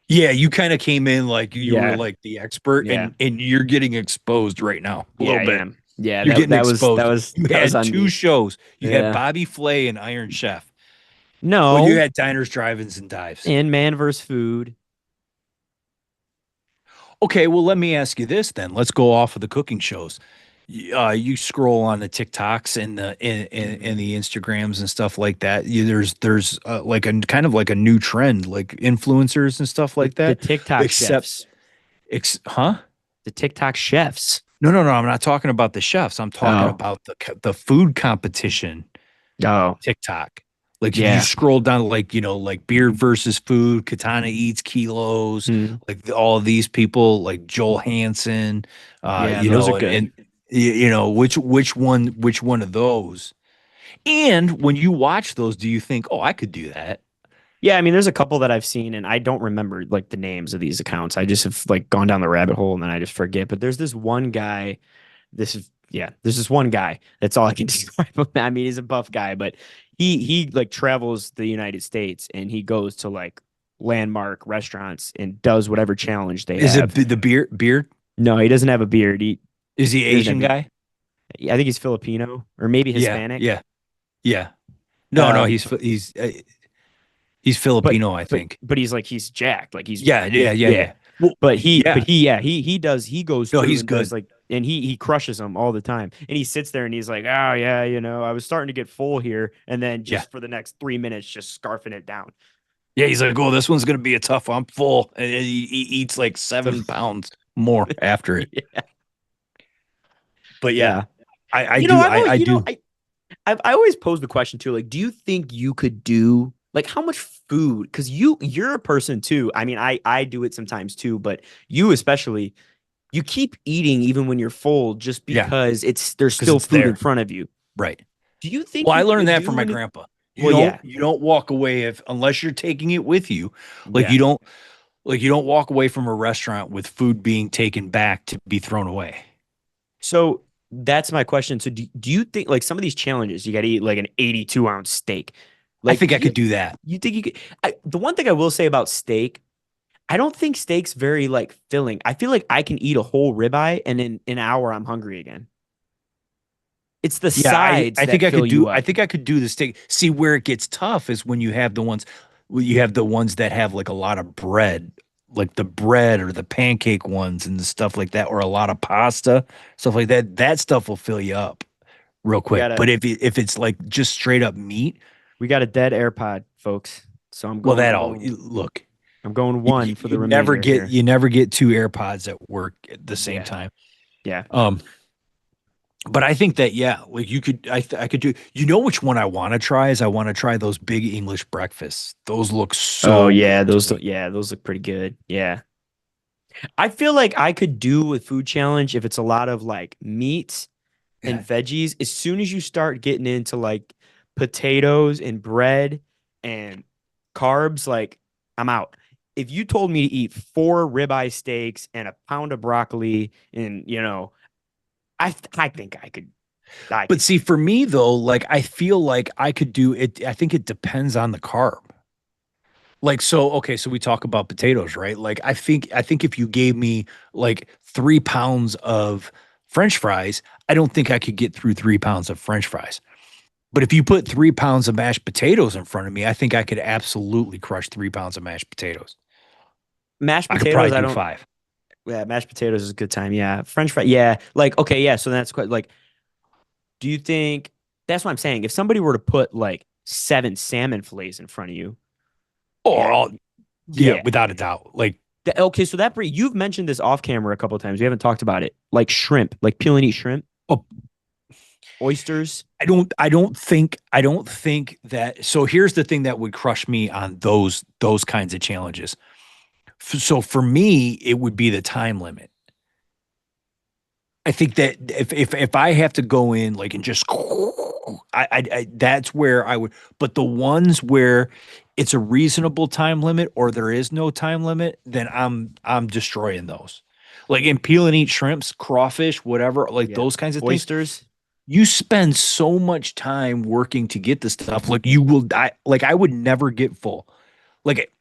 Yeah, you kind of came in like you were Yeah. like the expert Yeah. and you're getting exposed right now a Yeah, little I bit. am. Yeah, You're getting that exposed. was You that was had on two me. shows. You had Yeah. Bobby Flay and Iron Chef. Well, you No. had Diners, Drive-ins, and Dives. And Man vs. Food. Okay, well, let me ask you this then. Let's go off of the cooking shows. You scroll on the TikToks and and Mhm. the Instagrams and stuff like that. There's like a kind of like a new trend, like influencers and stuff like The that. TikTok Except, chefs. huh? The TikTok chefs. No, no, no. I'm not talking about the chefs. I'm talking Oh. about the food competition Oh. TikTok. Like if you Yeah. scroll down, like like Beard versus Food, Katana Eats Kilos, Hmm. like all of these people, like Joel Hansen, Yeah, those are and good. which one of those? And when you watch those, do you think, oh, I could do that? Yeah, I mean, there's a couple that I've seen, and I don't remember like the names of these accounts. I just have like gone down the rabbit hole, and then I just forget. But there's this one guy. There's this one guy. That's all I can describe him. I mean, he's a buff guy, but he like travels the United States, and he goes to like landmark restaurants and does whatever challenge they Is it have. the beard? No, he doesn't have a beard. Is he He doesn't have. Asian guy? I think he's Filipino or maybe Yeah, Hispanic. yeah, yeah. No, no, Um, he's but Filipino, I think. he's jacked, like he's Yeah, yeah, yeah, yeah. yeah. Well, yeah. He goes No, through he's and does good. like and he crushes them all the time. And he sits there and he's like, oh yeah, I was starting to get full here, and then Yeah. just for the next 3 minutes, just scarfing it down. Yeah, he's like, oh, this one's gonna be a tough one. I'm full, and he eats like 7 pounds more after it. Yeah, But yeah, yeah. I You know, do, I've always, I do. I always pose the question too, like, do you think you could do like how much food? Because you're a person too. I mean, I do it sometimes too, but you especially, you keep eating even when you're full just Yeah, because there's because still it's food in there, front of you. right? Do you think Well, I you learned could that from do my any? grandpa. You Well, don't yeah, you don't walk away if unless you're taking it with you. Like yeah. you don't you don't walk away from a restaurant with food being taken back to be thrown away. So that's my question. So do you think like some of these challenges, you got to eat like an 82-ounce steak? I Like, think I could do that. you think you could? The one thing I will say about steak, I don't think steak's very like filling. I feel like I can eat a whole ribeye and in an hour I'm hungry again. It's the Yeah, sides I that think I fill could you do I up. think I could do the steak. See where it gets tough is when you have the ones that have like a lot of bread, like the bread or the pancake ones and the stuff like that, or a lot of pasta, stuff like that. That stuff will fill you up real We quick. got a But if it's like just straight up meat, we got a dead AirPod, folks. So well, I'm going. look. I'm going You, one for the never remainder get here. you never get two AirPods at work at the same Yeah. time. Yeah. Um, but I think that yeah, like I could do. You know which one I want to try is I want to try those big English breakfasts. Those look Oh so yeah, good to those me. yeah, those look pretty good. Yeah. I feel like I could do with food challenge if it's a lot of like meat and Yeah. veggies. As soon as you start getting into like potatoes and bread and carbs, like I'm out. If you told me to eat four ribeye steaks and a pound of broccoli, and I think I But could see, do it. for me though, like I feel like I could do it. I think it depends on the carb. Like so, okay, so we talk about potatoes, right? Like I think if you gave me like 3 pounds of French fries, I don't think I could get through 3 pounds of French fries. But if you put 3 pounds of mashed potatoes in front of me, I think I could absolutely crush 3 pounds of mashed potatoes. Mashed I could probably potatoes, I do don't. five. Yeah, mashed potatoes is a good time. Yeah, French fry. Yeah, like okay, yeah. So that's quite like. Do you think that's what I'm saying? If somebody were to put like seven salmon fillets in front of you, Or and all, yeah, yeah, without a doubt. Like okay, so you've mentioned this off camera a couple of times. We haven't talked about it. Like shrimp, like peel and eat shrimp, oh, oysters. I don't think that so here's the thing that would crush me on those kinds of challenges. So for me, it would be the time limit. I think that if I have to go in like and just I that's where I would but the ones where it's a reasonable time limit or there is no time limit, then I'm destroying those. Like in peel and eat shrimps, crawfish, whatever, like Yeah, those kinds of things. oysters. You spend so much time working to get the stuff. Like you will die. Like I would never get full. Like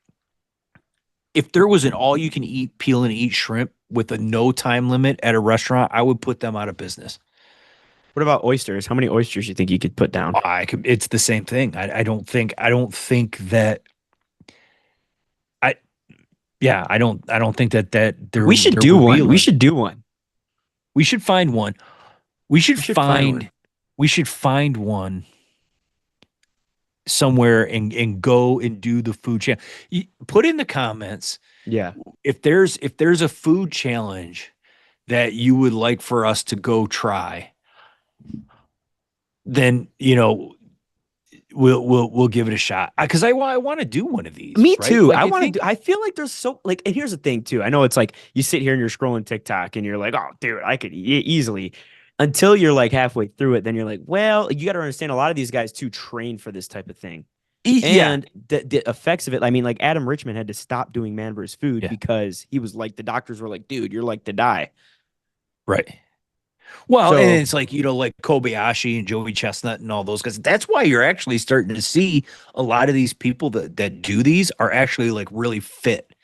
if there was an all you can eat peel and eat shrimp with a no time limit at a restaurant, I would put them out of business. What about oysters? How many oysters you think you could put down? I could, it's the same thing. I don't think that I yeah, I don't think that We should there do would be one. a We limit. should do one. We should find one. We should We should find one. find we should find one somewhere and go and do the food challenge. Put in the comments Yeah. if there's a food challenge that you would like for us to go try, then we'll give it a shot because I want to do one of these, Me right? too. Like I I want to do. think I feel like there's so like, and here's the thing too. I know it's like you sit here and you're scrolling TikTok and you're like, oh, dude, I could easily. Until you're like halfway through it, then you're like, well, you got to understand a lot of these guys too train for this type of thing, yeah, and the effects of it. I mean, like Adam Richman had to stop doing Man vs. Food yeah, because he was like, the doctors were like, dude, you're like to die. right. Well, and So it's like like Kobayashi and Joey Chestnut and all those guys. That's why you're actually starting to see a lot of these people that do these are actually like really fit.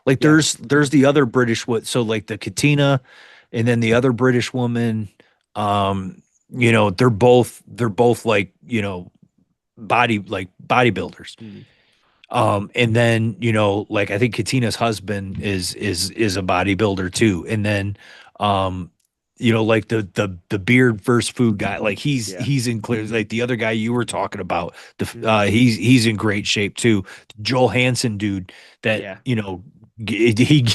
Like yeah, there's the other British what so like the Katina and then the other British woman they're both like bodybuilders. mm, And then, like I think Katina's husband is a bodybuilder too. And then like the beard versus food guy, like he's yeah, he's in clear like the other guy you were talking about, mm, he's in great shape too. Joel Hansen dude that, yeah. he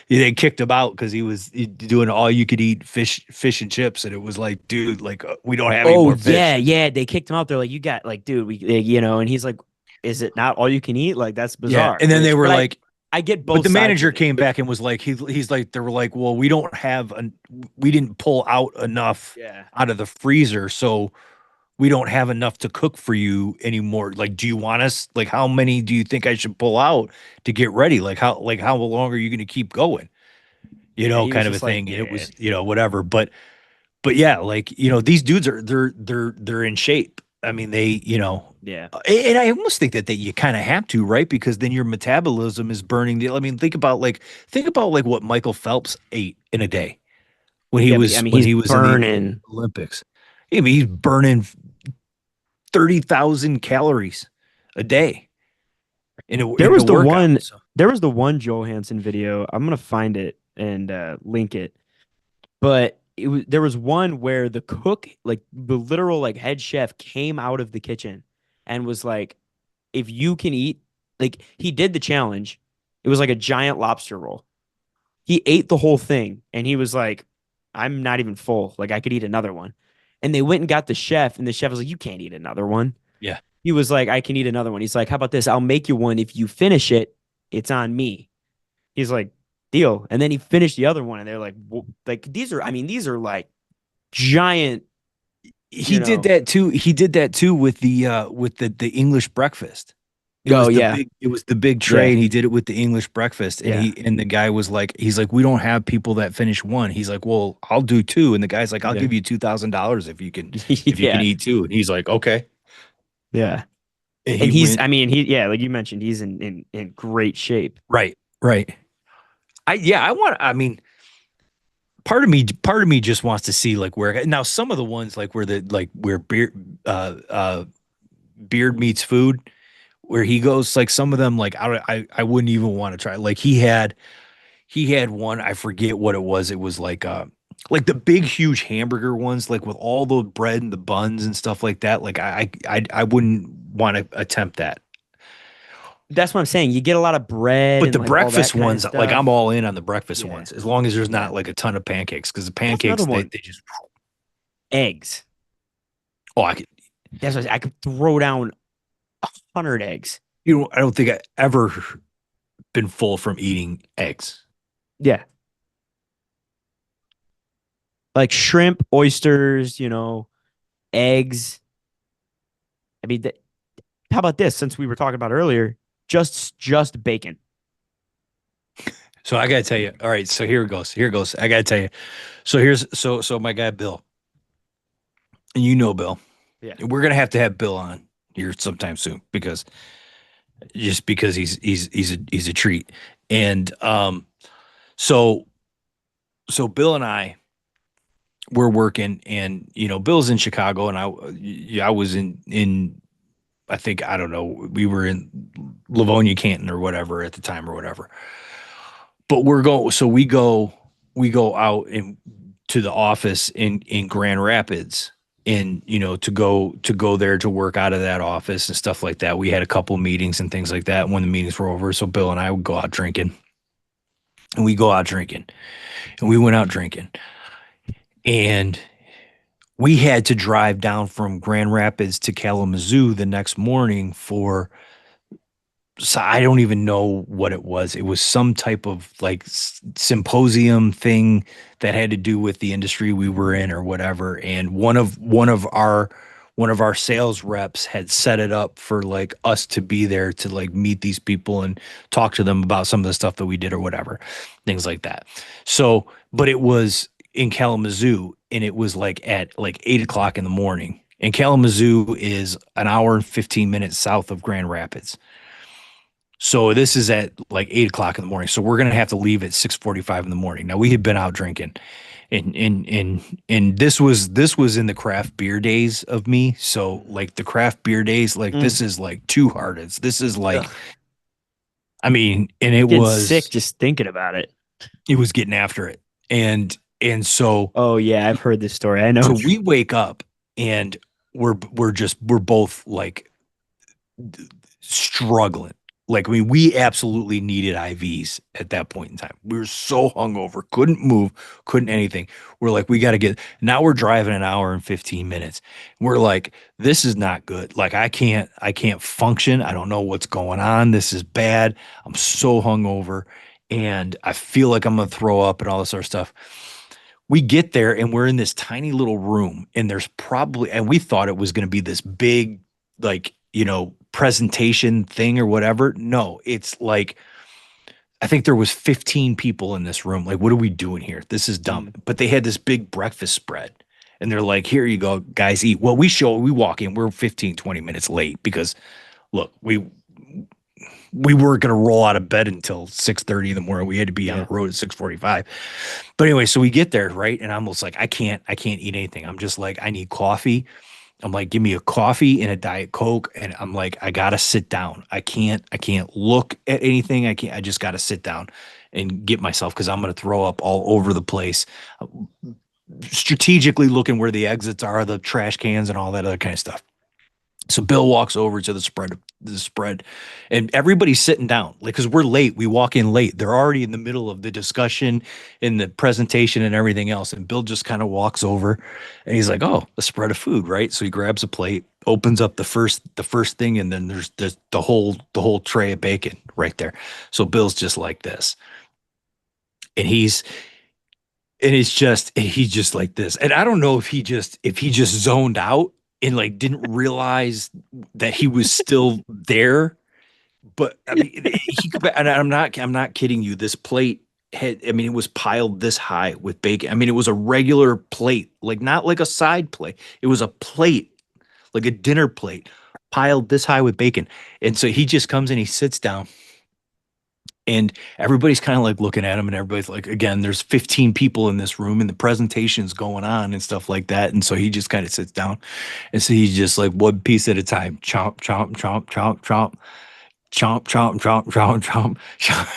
they kicked him out because he was doing all you could eat fish and chips, and it was like, dude, like we don't have any Oh more yeah, fish. yeah. They kicked him out. They're like, you got like, dude, and he's like, is it not all you can eat? Like that's Yeah, bizarre. and then they Which, were but like, I get but both the sides manager of it. came back and was like, he's like, they were like, well, we didn't pull out enough Yeah, out of the freezer, so we don't have enough to cook for you anymore. Like, do you want us? Like, how many do you think I should pull out to get ready? Like how long are you going to keep going? yeah. He was Kind of a just like, thing. And it yeah, was, whatever. But yeah, like, these dudes are they're in shape. I mean, yeah, and I almost think that you kind of have to, right? Because then your metabolism is burning I mean, think about like what Michael Phelps ate in a day when he yeah. But I was mean, when he's he was in the burning. Olympics. I mean, he's burning 30,000 calories a day There in a was the workout. one. So There was the one Johansson video. I'm gonna find it and link it. But there was one where the cook, like the literal like head chef, came out of the kitchen and was like, if you can eat, like he did the challenge It was like a giant lobster roll. He ate the whole thing and he was like, I'm not even full. Like I could eat another one. And they went and got the chef, and the chef was like, you can't eat another one. Yeah. He was like, I can eat another one. He's like, how about this? I'll make you one. If you finish it, it's on me. He's like, deal. And then he finished the other one, and they're like, like these are, I mean, these are like giant, He you did know. that too. He did that too with the English breakfast. Oh yeah, It was the big tray, yeah, and he did it with the English breakfast. And yeah, the guy was like, he's like, we don't have people that finish one. He's like, well, I'll do two. And the guy's like, I'll yeah, give you $2,000 if you can yeah, eat two. And he's like, okay. yeah. And he And he's, went I mean, yeah, like you mentioned, he's in great shape. right, right. I mean, part of me just wants to see like where now some of the ones like where beard meets food, where he goes, like some of them like I wouldn't even want to try. Like he had one, I forget what it was. It was like the big huge hamburger ones, like with all the bread and the buns and stuff like that. Like I wouldn't want to attempt that. That's what I'm saying. You get a lot of bread But and the like all that breakfast kind of ones, like I'm stuff. all in on the breakfast Yeah, ones, as long as there's yeah. not like a ton of pancakes, because the That's another pancakes one. they just Eggs. oh I could That's what I could throw down 100 eggs. I don't think I ever been full from eating eggs. Yeah, like shrimp, oysters, eggs. I mean, how about this? Since we were talking about earlier, just bacon. So I gotta tell you, all right, so here it goes. Here it goes. I gotta tell you. So so my guy Bill, and you know Bill. Yeah. We're gonna have to have Bill on here sometime soon because just because he's a treat. And so so Bill and I were working, and Bill's in Chicago, and I was in I think I don't know, we were in Livonia, Canton or whatever at the time or whatever. But we go out and to the office in Grand Rapids, and to go there to work out of that office and stuff like that. We had a couple meetings and things like that. When the meetings were over, so Bill and I would go out drinking, and we go out drinking, and we went out drinking, and we had to drive down from Grand Rapids to Kalamazoo the next morning for, so I don't even know what it was. It was some type of like symposium thing that had to do with the industry we were in or whatever. And one of our sales reps had set it up for like us to be there to like meet these people and talk to them about some of the stuff that we did or whatever, things like that. So, but it was in Kalamazoo, and it was like at like 8 o'clock in the morning. And Kalamazoo is an hour and 15 minutes south of Grand Rapids. So this is at like 8 o'clock in the morning. So we're gonna have to leave at 6:45 in the morning. Now we had been out drinking, and this was in the craft beer days of me. So like the craft beer days, like Mm. this is like two hearteds. This is like, Ugh. I mean, and Getting sick just thinking about it. it was getting after it, and Oh yeah, I've heard this story. I know. so we wake up, and we're both like struggling. Like, I mean, we absolutely needed IVs at that point in time. We were so hungover, couldn't move, couldn't anything. We're like, we got to get, now we're driving an hour and 15 minutes. We're like, this is not good. Like, I can't function. I don't know what's going on. This is bad. I'm so hungover, and I feel like I'm going to throw up and all this other stuff. We get there, and we're in this tiny little room, and there's probably, and we thought it was going to be this big, like, presentation thing or whatever. No, it's like, I think there was 15 people in this room. Like, what are we doing here? This is dumb. Mm. But they had this big breakfast spread, and they're like, here you go, guys, eat. Well, we walk in, we're 15, 20 minutes late because look, we weren't going to roll out of bed until 6:30 in the morning. We had to be on Yeah. the road at 6:45. But anyway, so we get there, right? And I'm almost like, I can't eat anything. I'm just like, I need coffee. I'm like, give me a coffee and a Diet Coke. And I'm like, I gotta sit down. I can't look at anything. I just gotta sit down and get myself, because I'm gonna throw up all over the place. Strategically looking where the exits are, the trash cans and all that other kind of stuff. So Bill walks over to the spread, and everybody's sitting down, like, because we're late. We walk in late. They're already in the middle of the discussion, in the presentation, and everything else. And Bill just kind of walks over, and he's like, "Oh, a spread of food, right?" So he grabs a plate, opens up the first thing, and then there's the whole tray of bacon right there. So Bill's just like this, and he's just like this. And I don't know if he just zoned out and like didn't realize that he was still there. But I mean, he could, and I'm not kidding you. This plate had, I mean, it was piled this high with bacon. I mean, it was a regular plate, like not like a side plate. It was a plate, like a dinner plate, piled this high with bacon. And so he just comes in, he sits down, and everybody's kind of like looking at him, and everybody's like, again, there's 15 people in this room and the presentation's going on and stuff like that. And so he just kind of sits down, and so he's just like one piece at a time, chomp chomp chomp chomp chomp chomp chomp chomp chomp chomp chomp.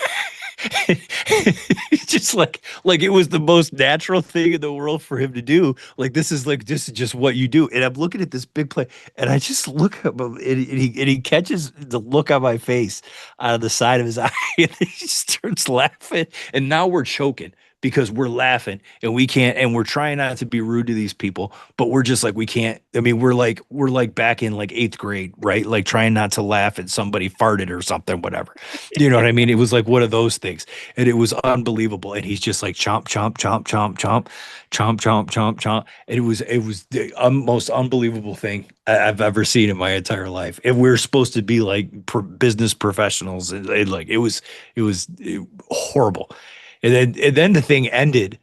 It's just like it was the most natural thing in the world for him to do. Like, this is just what you do. And I'm looking at this big play, and I just look at him, and he catches the look on my face out of the side of his eye, and he just starts laughing. And now we're choking because we're laughing, and we can't, and we're trying not to be rude to these people, but we're just like, we can't. I mean, we're like back in like eighth grade, right? Like trying not to laugh at somebody farted or something, whatever. You know what I mean? It was like one of those things, and it was unbelievable. And he's just like chomp, chomp, chomp, chomp, chomp, chomp, chomp, chomp, chomp. And it was the most unbelievable thing I've ever seen in my entire life. And we're supposed to be like business professionals, and like it was horrible. And then the thing ended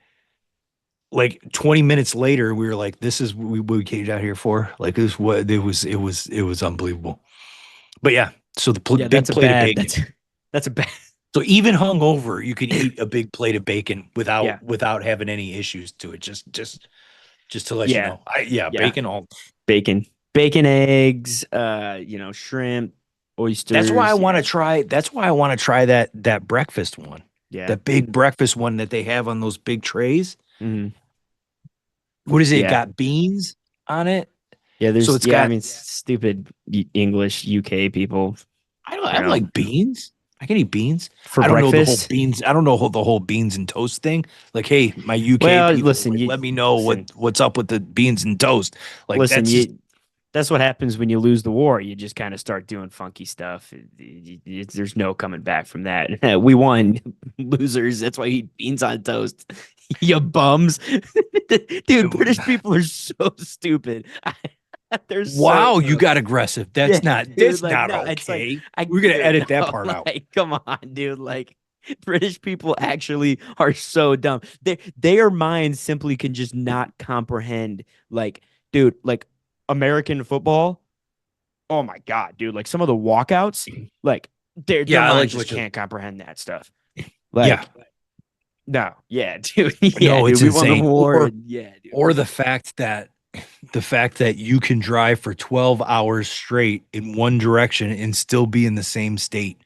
like 20 minutes later. We were like, this is what we came down here for. Like, this is what it was unbelievable. But yeah, so the Yeah, big plate of bacon. that's a bad. So even hungover, you can eat a big plate of bacon Yeah, without having any issues to it. Just to let you yeah, know. Yeah, yeah. bacon all. Bacon, eggs, shrimp, That's why I oysters. want Yeah, to try. That's why I want to try that breakfast one. yeah, That big breakfast one that they have on those big trays. hmm What is it? It yeah, got beans on it. yeah. So There's it's yeah. I got mean, stupid English UK people, I like beans. I can eat beans. for I don't know the whole breakfast. beans. I don't know the whole beans and toast thing. Like, hey, my UK Well, people, listen, like, you let me know listen, what's up with the beans and toast. Like, listen. that's just You That's what happens when you lose the war. You just kind of start doing funky stuff. There's no coming back from that. We won, losers. That's why you eat beans on toast. You bums, dude. British people are so stupid. They're so wow. You got aggressive. yeah, That's not dude. that's Like not no, it's like okay. I We're gonna dude, edit that no, part out. like come on, dude. Like British people actually are so dumb. Their minds simply can just not comprehend. Like, dude, like American football. Oh my god, dude! Like some of the walkouts, like their Yeah, I minds like just what you. can't comprehend that stuff. Yeah, Like no, yeah, dude, yeah, no, dude. it's We won the insane. war, Or and yeah, dude. or the fact that you can drive for 12 hours straight in one direction and still be in the same state.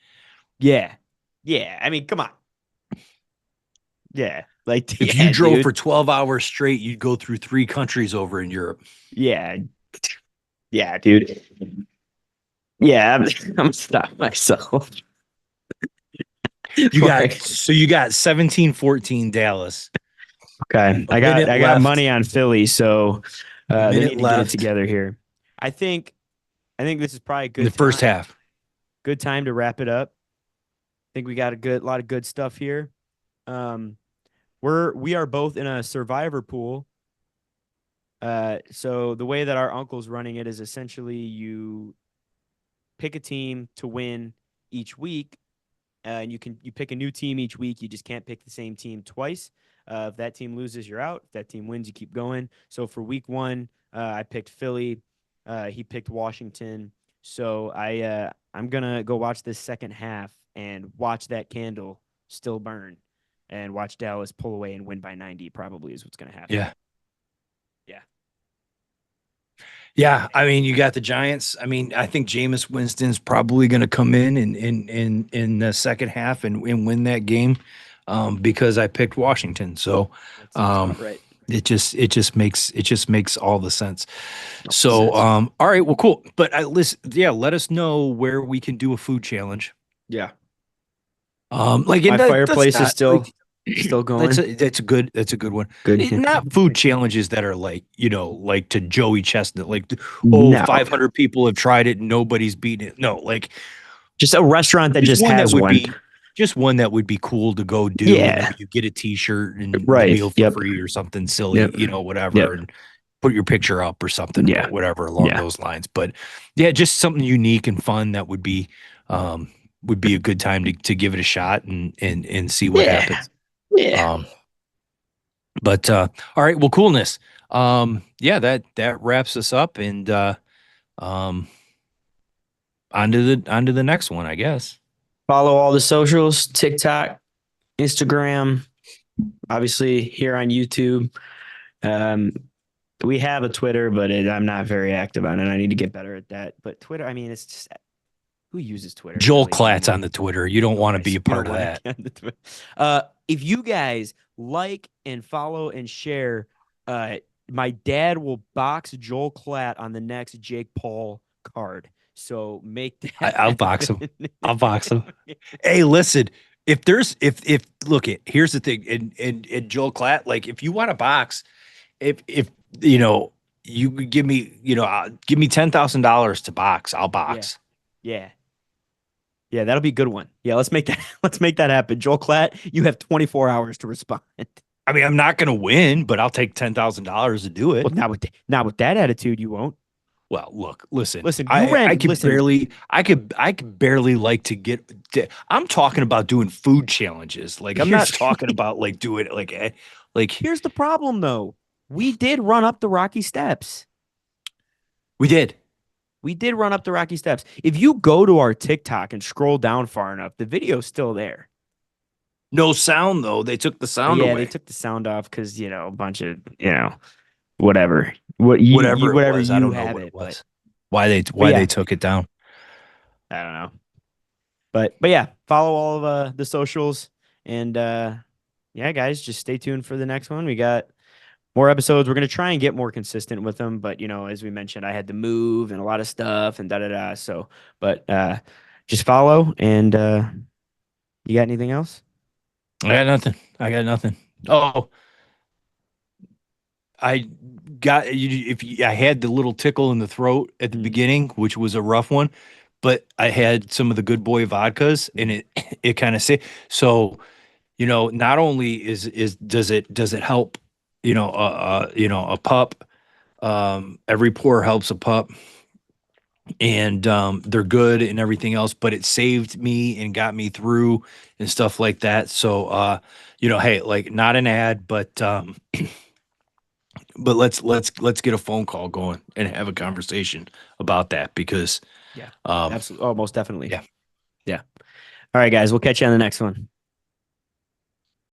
Yeah, yeah. I mean, come on. Yeah, like If you yeah, drove for dude. 12 hours straight, you'd go through three countries over in Europe. Yeah, yeah, dude. Yeah, I'm stopping myself. You got Like, so you got 17-14 Dallas. okay, A minute I got left. money on Philly, so A they minute need to get it left together here. I think I think this is probably a in the good first time. half. Good time to wrap it up. I think we got a lot of good stuff here. Um, we are both in a survivor pool. So the way that our uncle's running it is essentially you pick a team to win each week, and you pick a new team each week. You just can't pick the same team twice. If that team loses, you're out. If that team wins, you keep going. So for week one, I picked Philly. He picked Washington. So I'm gonna go watch this second half and watch that candle still burn, and watch Dallas pull away and win by 90. Probably is what's gonna happen. Yeah. Yeah. Yeah, I mean, you got the Giants. I mean, I think Jameis Winston's probably going to come in the second half and win that game, because I picked Washington. So, That sounds um, about right. it just makes all the sense. Makes So sense. all right, well, cool. But I listen, yeah, let us know where we can do a food challenge. Yeah. Like, My and that's fireplace is not like still that's going. a good one. Good. Not food challenges that are like, like to Joey Chestnut, like, oh, No. 500 people have tried it and nobody's beaten it. No, like Just a restaurant that just just one that has would one. be just one that would be cool to go do. Yeah. Maybe you get a t-shirt and the Right. meal for Yep. free or something silly, Yep. whatever, Yep. and put your picture up or something, Yeah. but whatever along Yeah. those lines. But yeah, just something unique and fun that um would be a good time to give it a shot and see what Yeah. happens. Yeah. Um but all right, well, coolness. Yeah, that wraps us up and um onto the next one, I guess. Follow all the socials, TikTok, Instagram, obviously here on YouTube. Um, we have a Twitter, but I'm not very active on it. I need to get better at that. But Twitter, I mean, it's just who uses Twitter Joel really Klatt's anymore? on the Twitter. You don't want to be Anyways, a you don't part of want to that. get on the Twitter. If you guys like and follow and share, uh, my dad will box Joel Klatt on the next Jake Paul card. So make that I'll box him. happen. I'll box him. Hey, listen, if look it, here's the thing, and Joel Klatt, like if you want to box, if you know you could give me $10,000 to box, I'll Yeah, box. yeah, yeah. That'll be a good one. Yeah, let's make that. Let's make that happen. Joel Klatt, you have 24 hours to respond. I mean, I'm not gonna win, but I'll take $10,000 to do Well, it. not with that attitude, you won't. Well, look, listen, Listen, you I ran. could Listen, barely, I could barely like to get. I'm talking about doing food challenges. Like, I'm not here's talking about like doing it like here's the problem though. We did run up the Rocky Steps. we did. We did run up the Rocky Steps. If you go to our TikTok and scroll down far enough, the video's still there. No sound though. They took the sound Yeah, they away. took the sound off because a bunch of whatever. What you Whatever it whatever was, I you don't know have what it it, but was. Why they but why they yeah, took it down. I don't know. But yeah, follow all of the socials and yeah, guys, just stay tuned for the next one. We got more episodes. We're gonna try and get more consistent with them, but as we mentioned, I had to move and a lot of stuff and da da da. So, but just follow and you got anything else? I got nothing. I got nothing. Oh, I got you. I had the little tickle in the throat at the Mm, beginning, which was a rough one, but I had some of the good boy vodkas, and mm. it kind of say so. Not only is does it help, a pup. Every pour helps a pup, and they're good and everything else, but it saved me and got me through and stuff like that. So, hey, like not an ad, but let's get a phone call going and have a conversation about that because Yeah, um absolutely. Oh, most definitely. yeah. Yeah. All right, guys, we'll catch you on the next one.